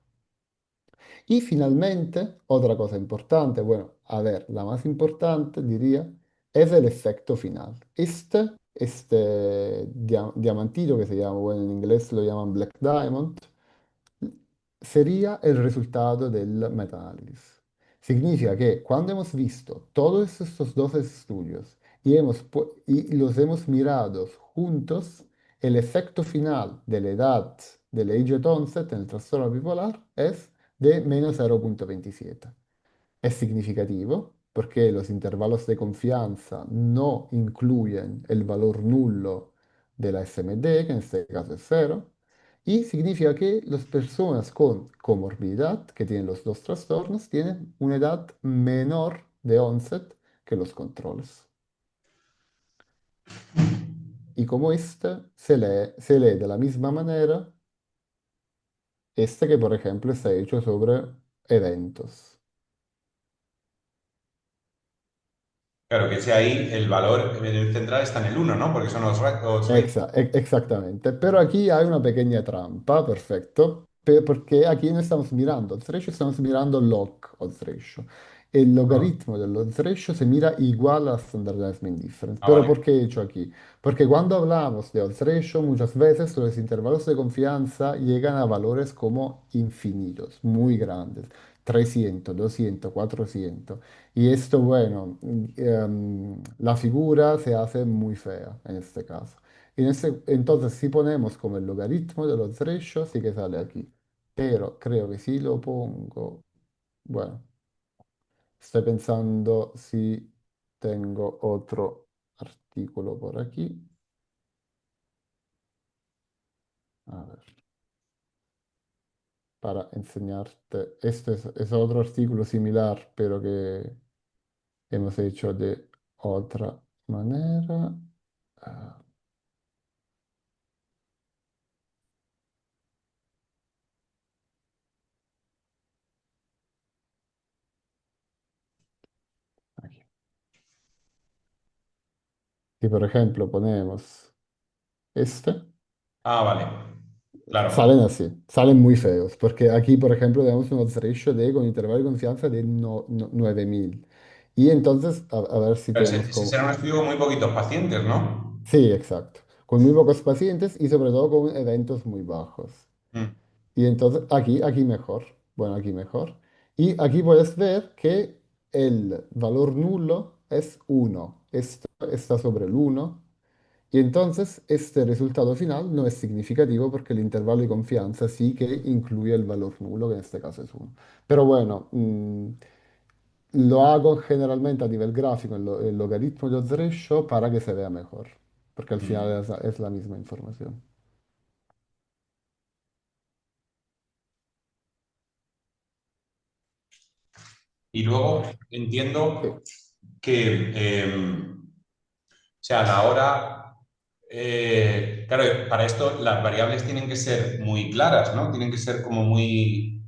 Y finalmente, otra cosa importante, bueno, a ver, la más importante diría, es el efecto final. Este diamantito que se llama, bueno, en inglés lo llaman Black Diamond, sería el resultado del metaanálisis. Significa que cuando hemos visto todos estos dos estudios y los hemos mirado juntos, el efecto final de la edad del age at onset en el trastorno bipolar es de -0,27. Es significativo porque los intervalos de confianza no incluyen el valor nulo de la SMD, que en este caso es cero, y significa que las personas con comorbilidad, que tienen los dos trastornos, tienen una edad menor de onset que los controles. Y como este se lee de la misma manera, este que por ejemplo está hecho sobre eventos. Claro que ese ahí, el valor central está en el uno, ¿no? Porque son los rates. Exactamente, pero aquí hay una pequeña trampa, perfecto. Porque aquí no estamos mirando el threshold, estamos mirando log o threshold. El Ah, logaritmo del threshold se mira igual a standardized mean difference. ah, ¿Pero vale. por qué he hecho aquí? Porque cuando hablamos de threshold, muchas veces los intervalos de confianza llegan a valores como infinitos, muy grandes. 300, 200, 400. Y esto, bueno, la figura se hace muy fea en este caso. Entonces, si ponemos como el logaritmo de los thresholds, sí que sale aquí. Pero creo que si lo pongo, bueno, estoy pensando si tengo otro artículo por aquí. A ver, para enseñarte. Este es otro artículo similar, pero que hemos hecho de otra manera. Ah, aquí. Si por ejemplo ponemos este. Ah, vale. Claro. Salen así, salen muy feos, porque aquí, por ejemplo, tenemos un odds ratio de, con intervalo de confianza de 9000. Y entonces, a ver si Pero tenemos ese como... será un estudio con muy poquitos pacientes, ¿no? Sí, exacto. Con muy pocos pacientes y sobre todo con eventos muy bajos. Mm, Y entonces, aquí mejor. Bueno, aquí mejor. Y aquí puedes ver que el valor nulo es 1. Esto está sobre el 1. Y entonces este resultado final no es significativo porque el intervalo de confianza sí que incluye el valor nulo, que en este caso es 1. Pero bueno, lo hago generalmente a nivel gráfico, el logaritmo de odds ratio, para que se vea mejor, porque al mm. final es la misma información. Y A ver, luego entiendo sí, que, o sea, a la hora, claro, para esto las variables tienen que ser muy claras, ¿no? Tienen que ser como muy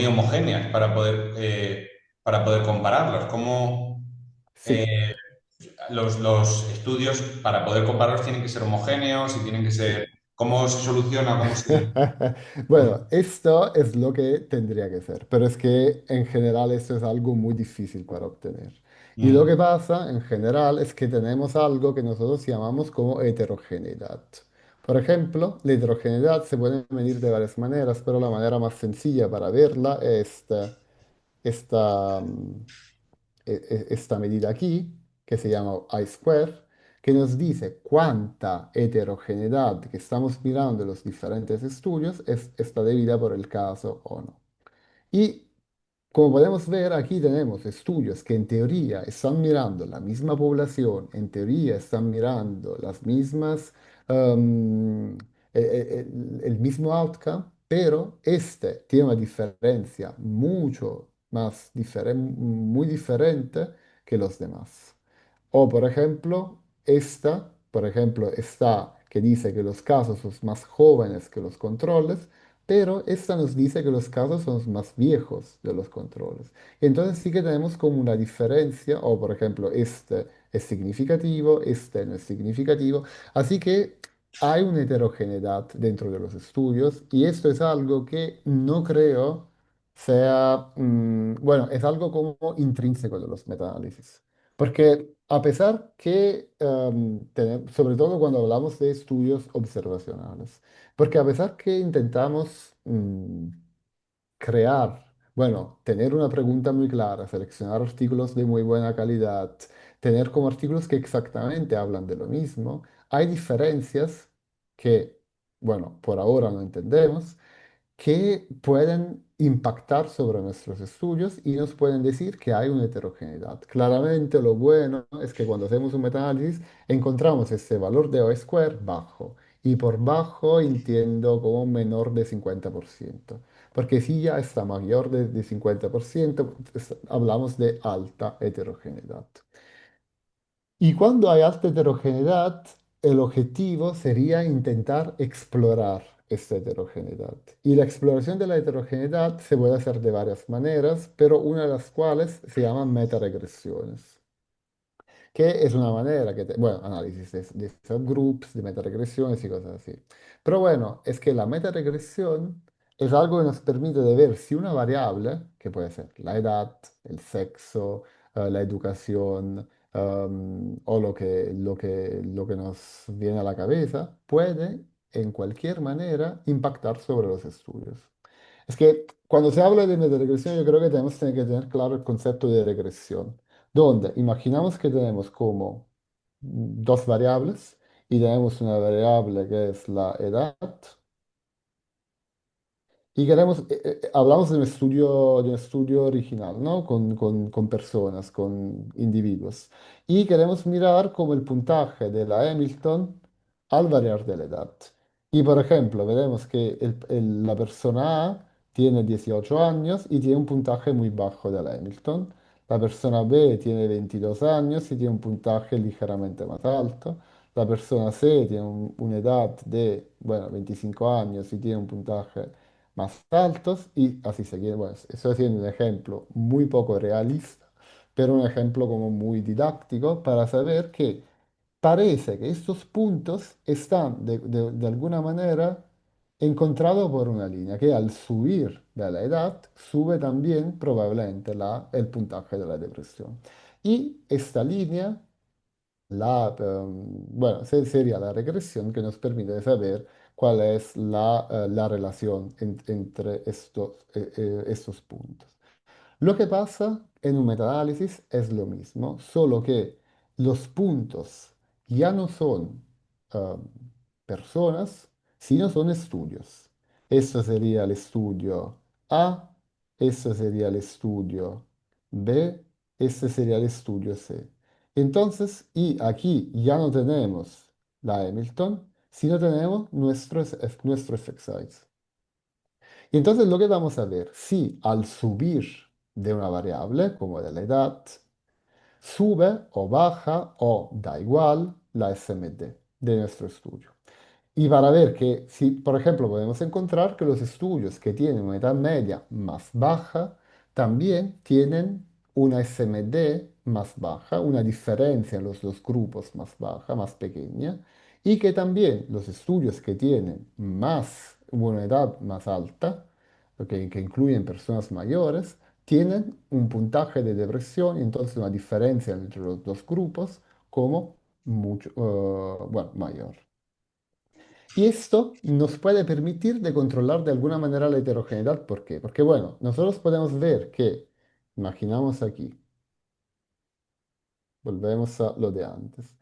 homogéneas para poder compararlos. ¿Cómo sí, eh, los estudios para poder compararlos tienen que ser homogéneos y tienen que ser, sí. ¿cómo se soluciona? ¿Cómo se... Bueno, esto es lo que tendría que ser, pero es que en general esto es algo muy difícil para obtener. Y lo Mm, que pasa en general es que tenemos algo que nosotros llamamos como heterogeneidad. Por ejemplo, la heterogeneidad se puede medir de varias maneras, pero la manera más sencilla para verla es esta, esta medida aquí, que se llama I-square, que nos dice cuánta heterogeneidad que estamos mirando en los diferentes estudios está debida por el caso o no. Y como podemos ver, aquí tenemos estudios que en teoría están mirando la misma población, en teoría están mirando las mismas, em, el mismo outcome, pero este tiene una diferencia mucho más muy diferente que los demás. O, por ejemplo, esta, por ejemplo, está que dice que los casos son más jóvenes que los controles, pero esta nos dice que los casos son más viejos de los controles. Y entonces sí que tenemos como una diferencia, o por ejemplo, este es significativo, este no es significativo. Así que hay una heterogeneidad dentro de los estudios y esto es algo que no creo sea, bueno, es algo como intrínseco de los metaanálisis. Porque a pesar que, sobre todo cuando hablamos de estudios observacionales, porque a pesar que intentamos crear, bueno, tener una pregunta muy clara, seleccionar artículos de muy buena calidad, tener como artículos que exactamente hablan de lo mismo, hay diferencias que, bueno, por ahora no entendemos que pueden impactar sobre nuestros estudios y nos pueden decir que hay una heterogeneidad. Claramente lo bueno es que cuando hacemos un metaanálisis encontramos ese valor de O-square bajo y por bajo entiendo como menor de 50%, porque si ya está mayor de 50% hablamos de alta heterogeneidad. Y cuando hay alta heterogeneidad, el objetivo sería intentar explorar esta heterogeneidad. Y la exploración de la heterogeneidad se puede hacer de varias maneras, pero una de las cuales se llaman metaregresiones, que es una manera bueno, análisis de subgroups, de metaregresiones y cosas así. Pero bueno, es que la metaregresión es algo que nos permite de ver si una variable, que puede ser la edad, el sexo, la educación, o lo que nos viene a la cabeza, puede en cualquier manera impactar sobre los estudios. Es que cuando se habla de metaregresión, yo creo que tenemos que tener claro el concepto de regresión, donde imaginamos que tenemos como dos variables y tenemos una variable que es la edad y hablamos de un estudio original, ¿no? Con personas, con individuos. Y queremos mirar cómo el puntaje de la Hamilton al variar de la edad. Y por ejemplo, veremos que la persona A tiene 18 años y tiene un puntaje muy bajo de la Hamilton. La persona B tiene 22 años y tiene un puntaje ligeramente más alto. La persona C tiene una edad de, bueno, 25 años y tiene un puntaje más altos y así seguir. Bueno, estoy haciendo un ejemplo muy poco realista, pero un ejemplo como muy didáctico para saber que parece que estos puntos están de alguna manera encontrados por una línea que al subir de la edad sube también probablemente el puntaje de la depresión. Y esta línea bueno, sería la regresión que nos permite saber cuál es la relación entre estos puntos. Lo que pasa en un metaanálisis es lo mismo, solo que los puntos ya no son um, personas, sino son estudios. Esto sería el estudio A, esto sería el estudio B, este sería el estudio C. Entonces, y aquí ya no tenemos la Hamilton, sino tenemos nuestro effect size. Y entonces lo que vamos a ver, si al subir de una variable, como de la edad, sube o baja o da igual la SMD de nuestro estudio. Y para ver que si, por ejemplo, podemos encontrar que los estudios que tienen una edad media más baja también tienen una SMD más baja, una diferencia en los dos grupos más baja, más pequeña, y que también los estudios que tienen una edad más alta, que incluyen personas mayores, tienen un puntaje de depresión y entonces una diferencia entre los dos grupos como mucho, bueno, mayor. Y esto nos puede permitir de controlar de alguna manera la heterogeneidad. ¿Por qué? Porque, bueno, nosotros podemos ver que, imaginamos aquí, volvemos a lo de antes.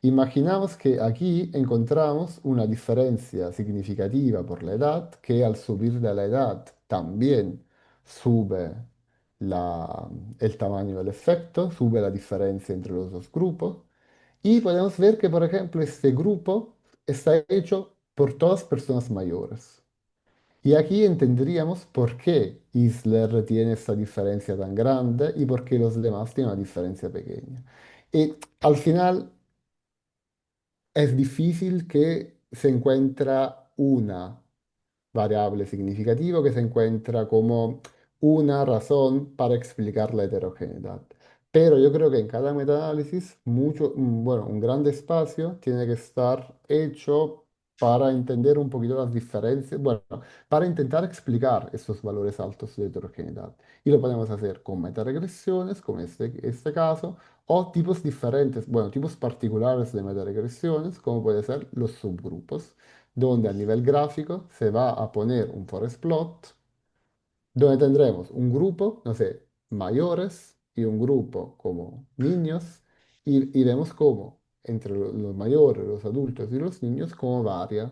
Imaginamos que aquí encontramos una diferencia significativa por la edad, que al subir de la edad también sube el tamaño del efecto, sube la diferencia entre los dos grupos. Y podemos ver que, por ejemplo, este grupo está hecho por todas personas mayores. Y aquí entenderíamos por qué Isler tiene esta diferencia tan grande y por qué los demás tienen una diferencia pequeña. Y al final es difícil que se encuentra una variable significativa que se encuentra como una razón para explicar la heterogeneidad. Pero yo creo que en cada metaanálisis, bueno, un gran espacio tiene que estar hecho para entender un poquito las diferencias, bueno, para intentar explicar estos valores altos de heterogeneidad. Y lo podemos hacer con metaregresiones, como este caso, o tipos diferentes, bueno, tipos particulares de metaregresiones, como puede ser los subgrupos donde a nivel gráfico se va a poner un forest plot, donde tendremos un grupo, no sé, mayores y un grupo como niños, y vemos cómo entre los mayores, los adultos y los niños, cómo varía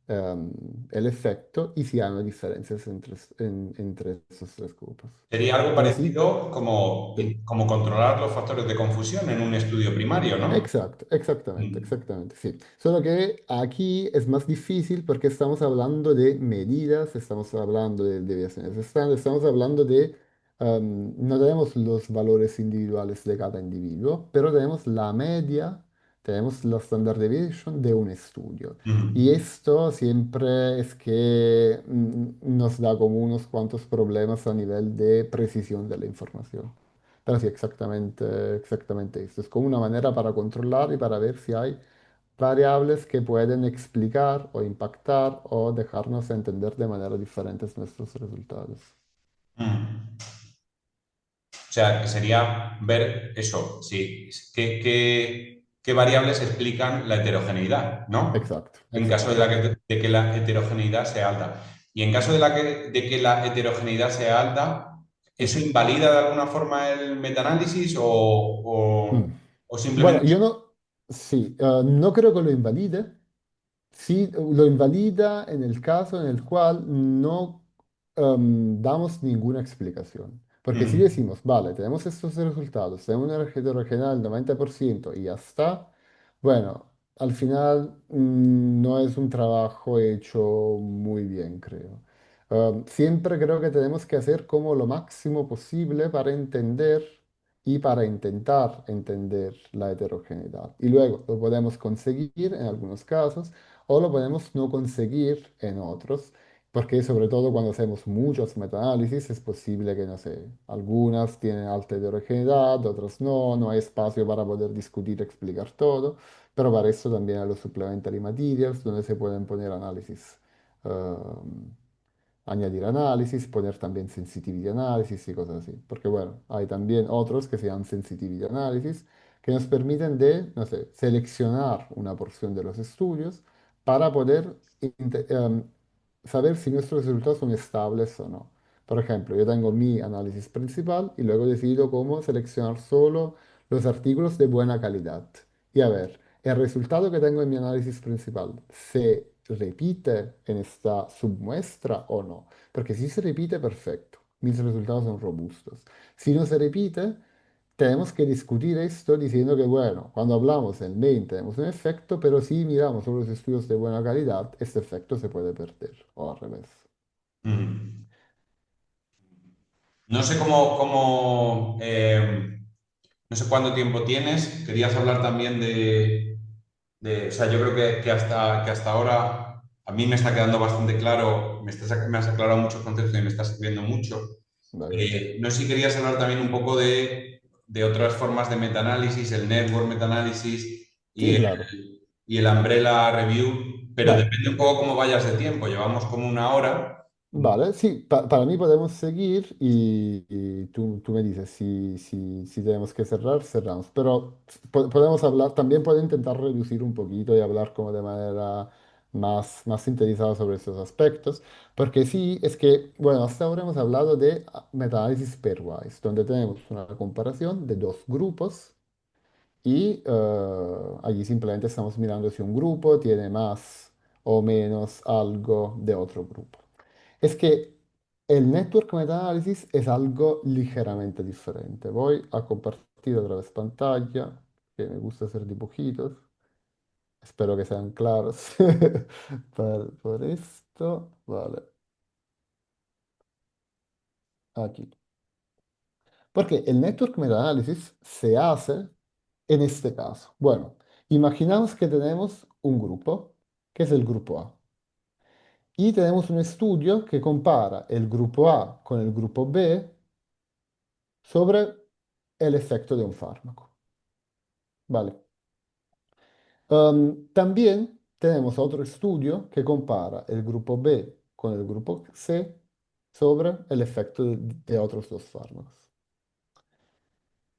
em, el efecto y si hay una diferencias entre esos tres grupos. Sería algo Y así, parecido como, sí. como controlar los factores de confusión en un estudio primario, ¿no? Exacto, exactamente, Mm. exactamente, sí. Solo que aquí es más difícil porque estamos hablando de medidas, estamos hablando de deviaciones estándar, estamos hablando no tenemos los valores individuales de cada individuo, pero tenemos la media, tenemos la standard deviation de un estudio. Y Mm. esto siempre es que nos da como unos cuantos problemas a nivel de precisión de la información. Pero sí, exactamente, exactamente esto. Es como una manera para controlar y para ver si hay variables que pueden explicar o impactar o dejarnos entender de manera diferentes nuestros resultados. Mm. O sea, que sería ver eso, sí, qué variables explican la heterogeneidad, ¿no? Exacto, En caso de, exacto. de que la heterogeneidad sea alta. Y en caso de, de que la heterogeneidad sea alta, ¿eso Ujú. invalida de alguna forma el metaanálisis Mm. o Bueno, simplemente... yo no, sí, no creo que lo invalide. Sí, lo invalida en el caso en el cual no damos ninguna explicación. Porque si Mm, decimos, vale, tenemos estos resultados, tenemos una heterogeneidad del 90% y ya está, bueno, al final no es un trabajo hecho muy bien, creo. Siempre creo que tenemos que hacer como lo máximo posible para entender y para intentar entender la heterogeneidad. Y luego lo podemos conseguir en algunos casos o lo podemos no conseguir en otros, porque sobre todo cuando hacemos muchos metaanálisis es posible que, no sé, algunas tienen alta heterogeneidad, otras no, no hay espacio para poder discutir, explicar todo, pero para eso también hay los supplementary materials donde se pueden poner análisis, um, añadir análisis, poner también sensitivity análisis y cosas así. Porque bueno, hay también otros que se llaman sensitivity análisis que nos permiten de, no sé, seleccionar una porción de los estudios para poder saber si nuestros resultados son estables o no. Por ejemplo, yo tengo mi análisis principal y luego decido cómo seleccionar solo los artículos de buena calidad. Y a ver, el resultado que tengo en mi análisis principal se repite en esta submuestra o no. Porque si se repite, perfecto. Mis resultados son robustos. Si no se repite, tenemos que discutir esto diciendo que, bueno, cuando hablamos del main tenemos un efecto, pero si miramos solo los estudios de buena calidad, este efecto se puede perder, o al revés. mm. No sé no sé cuánto tiempo tienes. Querías hablar también o sea, yo creo que hasta ahora a mí me está quedando bastante claro, me has aclarado muchos conceptos y me está sirviendo mucho. ¿De acuerdo? No sé si querías hablar también un poco de otras formas de metaanálisis, el network metaanálisis Sí, claro. y el umbrella review, pero Vale. depende un poco cómo vayas de tiempo. Llevamos como una hora. Vale, sí, para mí podemos seguir y tú me dices si tenemos que cerrar, cerramos. Pero podemos hablar, también puedo intentar reducir un poquito y hablar como de manera más sintetizada sobre estos aspectos. Porque sí, es que, bueno, hasta ahora hemos hablado de metaanálisis pairwise, donde tenemos una comparación de dos grupos y allí simplemente estamos mirando si un grupo tiene más o menos algo de otro grupo. Es que el network meta-análisis es algo ligeramente diferente. Voy a compartir otra vez pantalla, que me gusta hacer dibujitos. Espero que sean claros. Por esto, vale, aquí. Porque el network meta-análisis se hace en este caso. Bueno, imaginamos que tenemos un grupo, que es el grupo A. Y tenemos un estudio que compara el grupo A con el grupo B sobre el efecto de un fármaco. Vale. También tenemos otro estudio que compara el grupo B con el grupo C sobre el efecto de otros dos fármacos.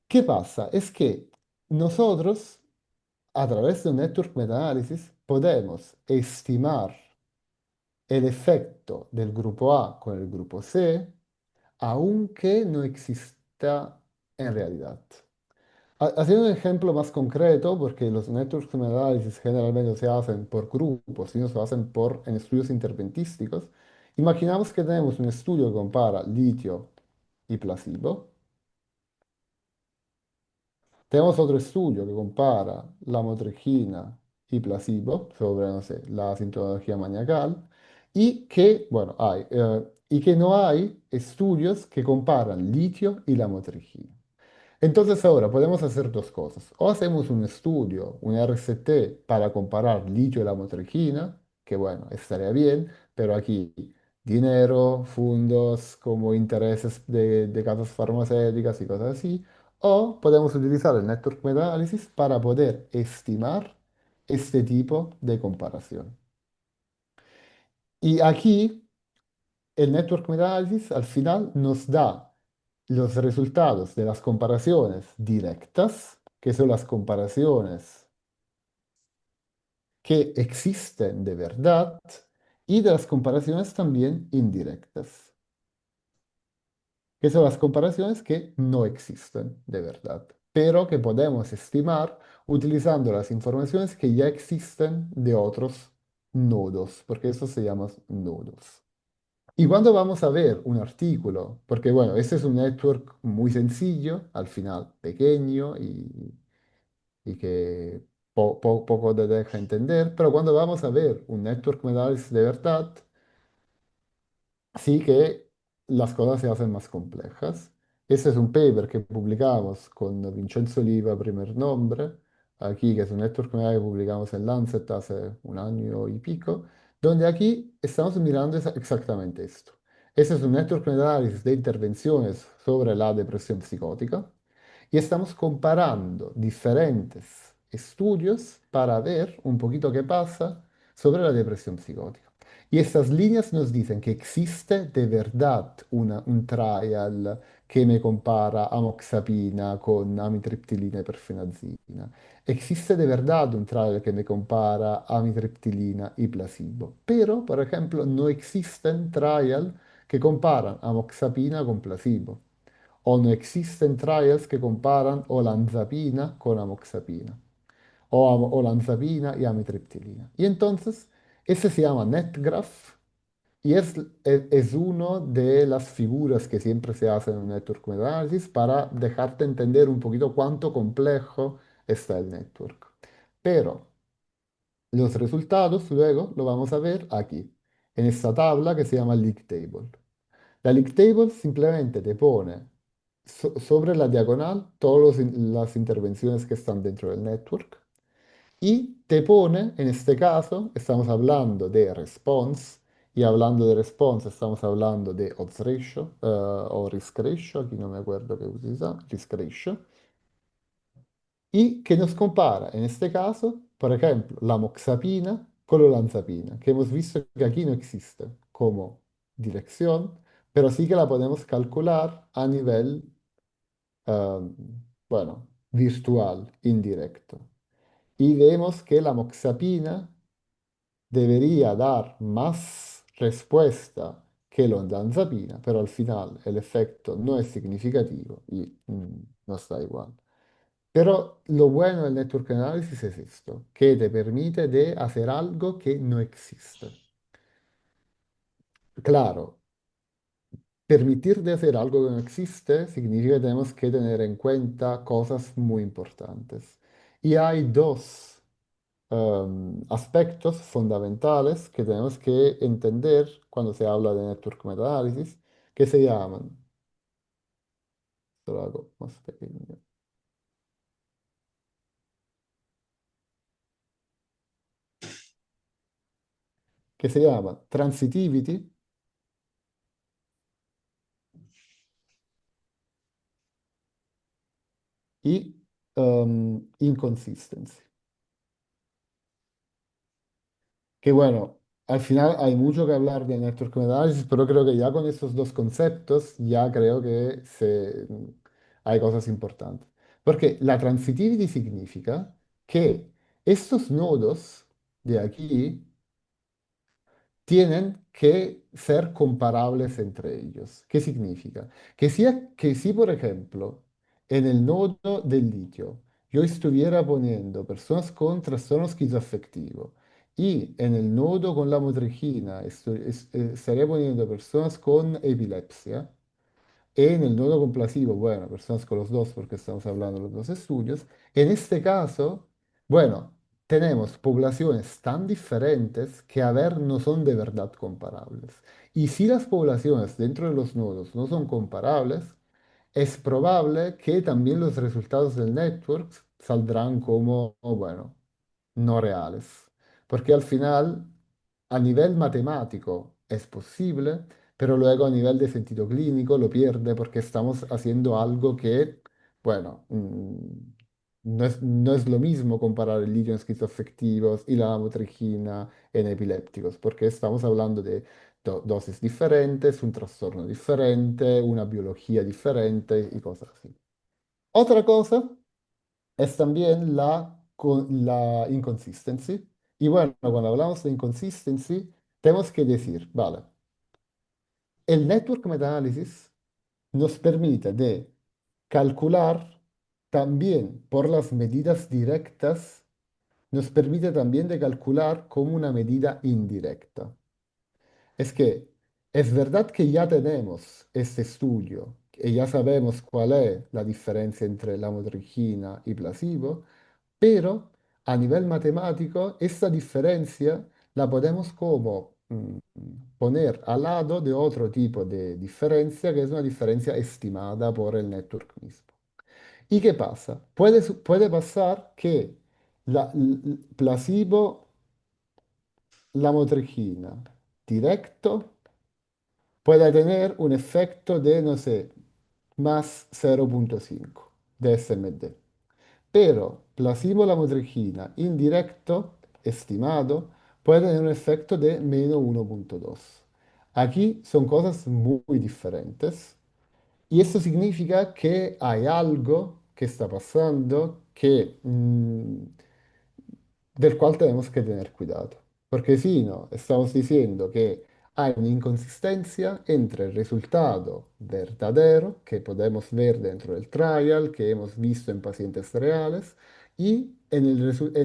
¿Qué pasa? Es que nosotros, a través de un network meta-análisis, podemos estimar el efecto del grupo A con el grupo C, aunque no exista en realidad. Haciendo un ejemplo más concreto, porque los networks de análisis generalmente se hacen por grupos, sino se hacen en estudios interventísticos, imaginamos que tenemos un estudio que compara litio y placebo. Tenemos otro estudio que compara la motrigina y placebo sobre, no sé, la sintomatología maníacal y que, bueno, y que no hay estudios que comparan litio y la motrigina. Entonces ahora podemos hacer dos cosas. O hacemos un estudio, un RCT para comparar litio y la motrigina, que bueno, estaría bien, pero aquí dinero, fondos como intereses de casas farmacéuticas y cosas así. O podemos utilizar el Network Meta-Análisis para poder estimar este tipo de comparación. Y aquí el Network Meta-Analysis al final nos da los resultados de las comparaciones directas, que son las comparaciones que existen de verdad, y de las comparaciones también indirectas, que son las comparaciones que no existen de verdad, pero que podemos estimar utilizando las informaciones que ya existen de otros nodos, porque eso se llama nodos. Y cuando vamos a ver un artículo, porque bueno, este es un network muy sencillo, al final pequeño y que poco te deja entender, pero cuando vamos a ver un network meta-análisis de verdad, sí que las cosas se hacen más complejas. Este es un paper que publicamos con Vincenzo Oliva, primer nombre, aquí, que es un network que publicamos en Lancet hace un año y pico, donde aquí estamos mirando exactamente esto. Este es un network meta-análisis de intervenciones sobre la depresión psicótica y estamos comparando diferentes estudios para ver un poquito qué pasa sobre la depresión psicótica. Y estas líneas nos dicen que existe de verdad un trial que me compara amoxapina con amitriptilina y perfenazina. Existe de verdad un trial que me compara amitriptilina y placebo. Pero, por ejemplo, no existen trial que comparan amoxapina con placebo. O no existen trials que comparan olanzapina con amoxapina olanzapina y amitriptilina. Y entonces, ese se llama NetGraph y es uno de las figuras que siempre se hacen en un network meta-análisis para dejarte entender un poquito cuánto complejo está el network. Pero los resultados luego lo vamos a ver aquí, en esta tabla que se llama League Table. La League Table simplemente te pone sobre la diagonal todas las intervenciones que están dentro del network y te pone, en este caso, estamos hablando de response, y hablando de response estamos hablando de odds ratio o risk ratio, aquí no me acuerdo qué utiliza, risk ratio, y que nos compara, en este caso, por ejemplo, la moxapina con la olanzapina, que hemos visto que aquí no existe como dirección, pero sí que la podemos calcular a nivel, um, bueno, virtual, indirecto. Y vemos que la moxapina debería dar más respuesta que l'olanzapina, pero al final el efecto no es significativo y nos da igual. Pero lo bueno del network analysis es esto, que te permite de hacer algo que no existe. Claro, permitir de hacer algo que no existe significa que tenemos que tener en cuenta cosas muy importantes. Y hay dos aspectos fundamentales que tenemos que entender cuando se habla de network meta-análisis, que se llaman, esto lo hago más pequeño, que se llaman transitivity y inconsistency. Que bueno, al final hay mucho que hablar de network meta-análisis, pero creo que ya con estos dos conceptos ya creo que hay cosas importantes. Porque la transitivity significa que estos nodos de aquí tienen que ser comparables entre ellos. ¿Qué significa? Que si, por ejemplo, en el nodo del litio yo estuviera poniendo personas con trastorno esquizoafectivo y en el nodo con la motrigina estaría poniendo personas con epilepsia, en el nodo complasivo, bueno, personas con los dos, porque estamos hablando de los dos estudios. En este caso, bueno, tenemos poblaciones tan diferentes que a ver no son de verdad comparables. Y si las poblaciones dentro de los nodos no son comparables, es probable que también los resultados del network saldrán como, bueno, no reales. Porque al final, a nivel matemático es posible, pero luego a nivel de sentido clínico lo pierde porque estamos haciendo algo que, bueno, no es lo mismo comparar el litio en esquizoafectivos y la lamotrigina en epilépticos, porque estamos hablando de dosis diferentes, un trastorno diferente, una biología diferente y cosas así. Otra cosa es también la inconsistency. Y bueno, cuando hablamos de inconsistency, tenemos que decir, vale, el network meta-análisis nos permite de calcular también por las medidas directas, nos permite también de calcular como una medida indirecta. Es que es verdad que ya tenemos este estudio y ya sabemos cuál es la diferencia entre la motrigina y placebo, pero a nivel matemático esta diferencia la podemos como poner al lado de otro tipo de diferencia que es una diferencia estimada por el network mismo. ¿Y qué pasa? Puede pasar que placebo, la motrigina directo pueda tener un efecto de, no sé, más 0,5 de SMD. Pero placebo la motrigina indirecto, estimado, puede tener un efecto de menos 1,2. Aquí son cosas muy diferentes y esto significa que hay algo que está pasando que del cual tenemos que tener cuidado. Porque si no, estamos diciendo que hay una inconsistencia entre el resultado verdadero que podemos ver dentro del trial, que hemos visto en pacientes reales, y en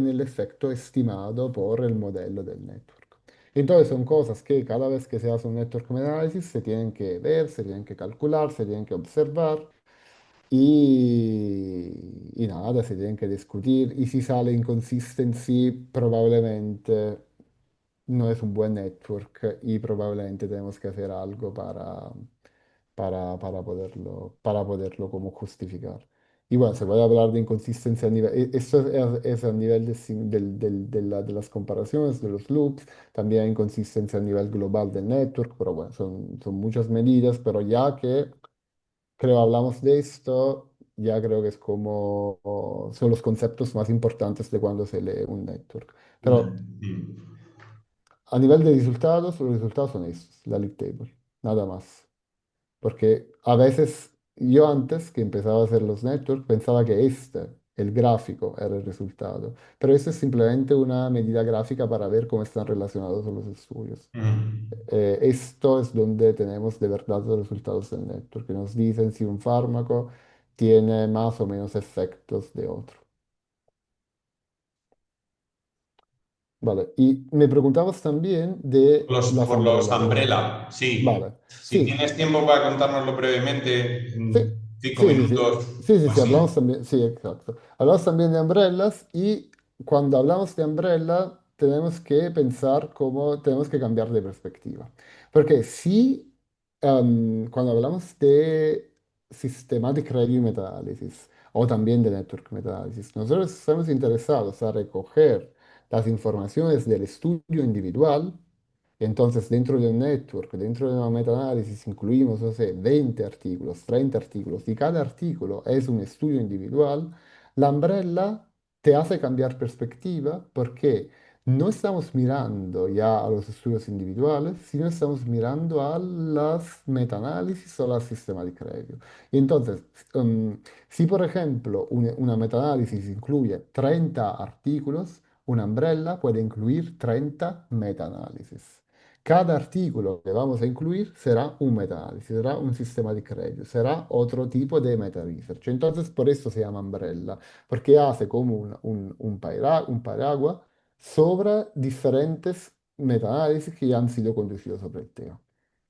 el efecto estimado por el modelo del network. Entonces son cosas que cada vez que se hace un network analysis se tienen que ver, se tienen que calcular, se tienen que observar y nada, se tienen que discutir. Y si sale inconsistency, probablemente no es un buen network y probablemente tenemos que hacer algo para poderlo como justificar. Y bueno, se puede hablar de inconsistencia a nivel, esto es a nivel de las comparaciones, de los loops, también hay inconsistencia a nivel global del network, pero bueno, son muchas medidas, pero ya que creo hablamos de esto, ya creo que es como son los conceptos más importantes de cuando se lee un network. Pero Mm. a nivel de resultados, los resultados son estos, la league table, nada más. Porque a veces yo antes que empezaba a hacer los networks pensaba que el gráfico, era el resultado. Pero esto es simplemente una medida gráfica para ver cómo están relacionados los estudios. Mm. Esto es donde tenemos de verdad los resultados del network, que nos dicen si un fármaco tiene más o menos efectos de otro. Vale, y me preguntabas también de las Por los umbrella reviews. Umbrella, sí. Vale, Si sí, tienes tiempo para contárnoslo brevemente, sí, en cinco sí, sí, sí, minutos sí, sí, o sí, hablamos así. también, sí, exacto. Hablamos también de umbrellas y cuando hablamos de umbrella tenemos que pensar cómo tenemos que cambiar de perspectiva. Porque si cuando hablamos de systematic review meta-análisis o también de network meta-análisis, nosotros estamos interesados a recoger las informaciones del estudio individual. Entonces, dentro de un network, dentro de una meta-análisis, incluimos, no sé, 20 artículos, 30 artículos, y cada artículo es un estudio individual. La umbrella te hace cambiar perspectiva porque no estamos mirando ya a los estudios individuales, sino estamos mirando a las meta-análisis o las systematic review. Y entonces, si por ejemplo una meta-análisis incluye 30 artículos, una umbrella puede incluir 30 meta-análisis. Cada artículo que vamos a incluir será un meta-análisis, será un systematic review, será otro tipo de meta-research. Entonces, por eso se llama umbrella, porque hace como un paraguas sobre diferentes meta-análisis que ya han sido conducidos sobre el tema.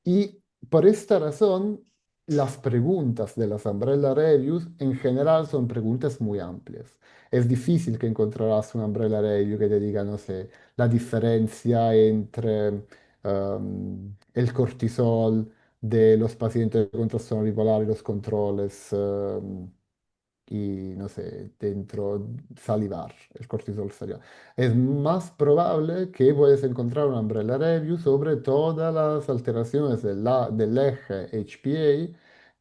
Y por esta razón, las preguntas de las Umbrella Reviews en general son preguntas muy amplias. Es difícil que encontrarás una Umbrella Review que te diga, no sé, la diferencia entre el cortisol de los pacientes con trastorno bipolar y los controles y no sé, dentro salivar, el cortisol salivar. Es más probable que puedes encontrar una umbrella review sobre todas las alteraciones del eje HPA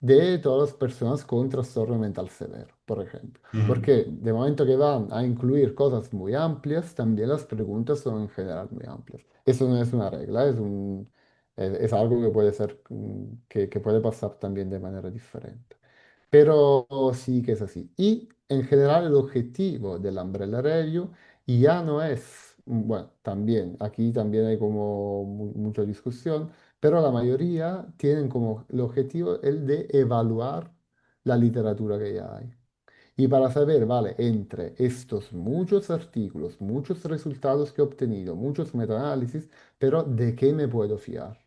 de todas las personas con trastorno mental severo, por ejemplo. Ujú. Porque de momento que van a incluir cosas muy amplias, también las preguntas son en general muy amplias. Eso no es una regla, es algo que puede ser, que puede pasar también de manera diferente. Pero sí que es así. Y en general el objetivo del Umbrella Review ya no es, bueno, también, aquí también hay como mucha discusión, pero la mayoría tienen como el objetivo el de evaluar la literatura que ya hay. Y para saber, vale, entre estos muchos artículos, muchos resultados que he obtenido, muchos metaanálisis, pero ¿de qué me puedo fiar?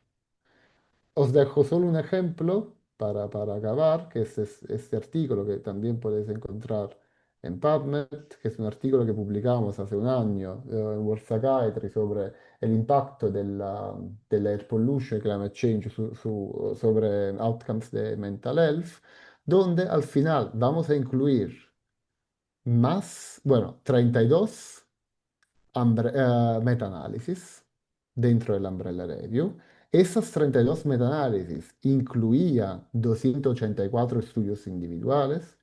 Os dejo solo un ejemplo para acabar, que es este artículo que también podéis encontrar en PubMed, que es un artículo que publicamos hace un año en World Psychiatry sobre el impacto del air pollution y climate change sobre outcomes de mental health, donde al final vamos a incluir más, bueno, 32 meta-análisis dentro del Umbrella Review. Esas 32 meta-análisis incluían 284 estudios individuales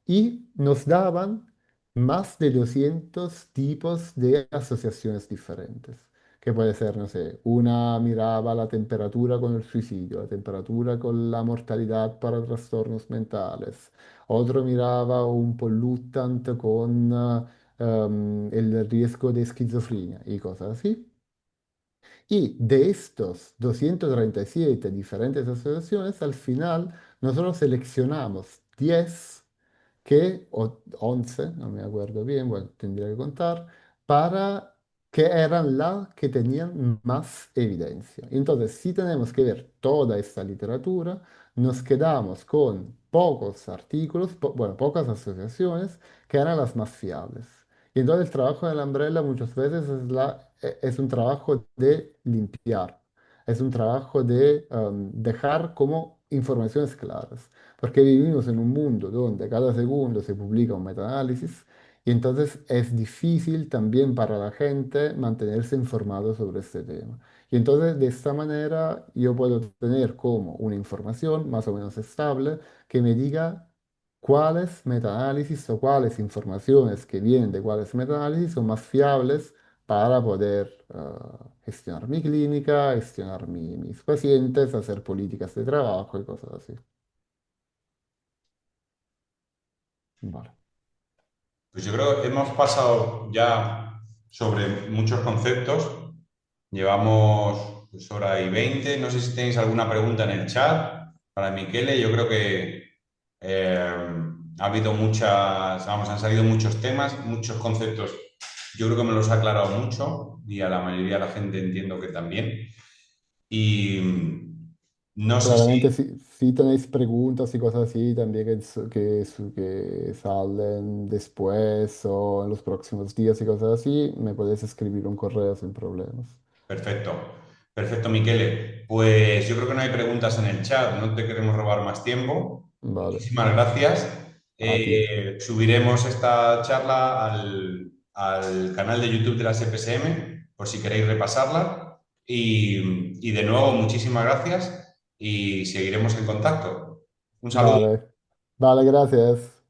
y nos daban más de 200 tipos de asociaciones diferentes. Que puede ser, no sé, una miraba la temperatura con el suicidio, la temperatura con la mortalidad para trastornos mentales, otro miraba un pollutant con el riesgo de esquizofrenia y cosas así. Y de estos 237 diferentes asociaciones, al final nosotros seleccionamos 10 o 11, no me acuerdo bien, bueno, tendría que contar, para que eran las que tenían más evidencia. Entonces, si tenemos que ver toda esta literatura, nos quedamos con pocos artículos, bueno, pocas asociaciones que eran las más fiables. Y entonces el trabajo de la Umbrella muchas veces es un trabajo de limpiar, es un trabajo de dejar como informaciones claras. Porque vivimos en un mundo donde cada segundo se publica un metaanálisis y entonces es difícil también para la gente mantenerse informado sobre este tema. Y entonces de esta manera yo puedo tener como una información más o menos estable que me diga cuáles metaanálisis o cuáles informaciones que vienen de cuáles metaanálisis son más fiables para poder gestionar mi clínica, gestionar mis pacientes, hacer políticas de trabajo y cosas así. Vale. Pues yo creo que hemos pasado ya sobre muchos conceptos. Llevamos pues, hora y 20. No sé si tenéis alguna pregunta en el chat para Michele. Yo creo que ha habido muchas, vamos, han salido muchos temas, muchos conceptos. Yo creo que me los ha aclarado mucho y a la mayoría de la gente entiendo que también. Y no sé Claramente si, si tenéis preguntas y cosas así también que salen después o en los próximos días y cosas así, me podéis escribir un correo sin problemas. perfecto, perfecto, Michele. Pues yo creo que no hay preguntas en el chat, no te queremos robar más tiempo. Vale, Muchísimas gracias. a ti. Subiremos esta charla al canal de YouTube de la SPSM por si queréis repasarla. Y de nuevo, muchísimas gracias y seguiremos en contacto. Un saludo. Vale, vale, gracias.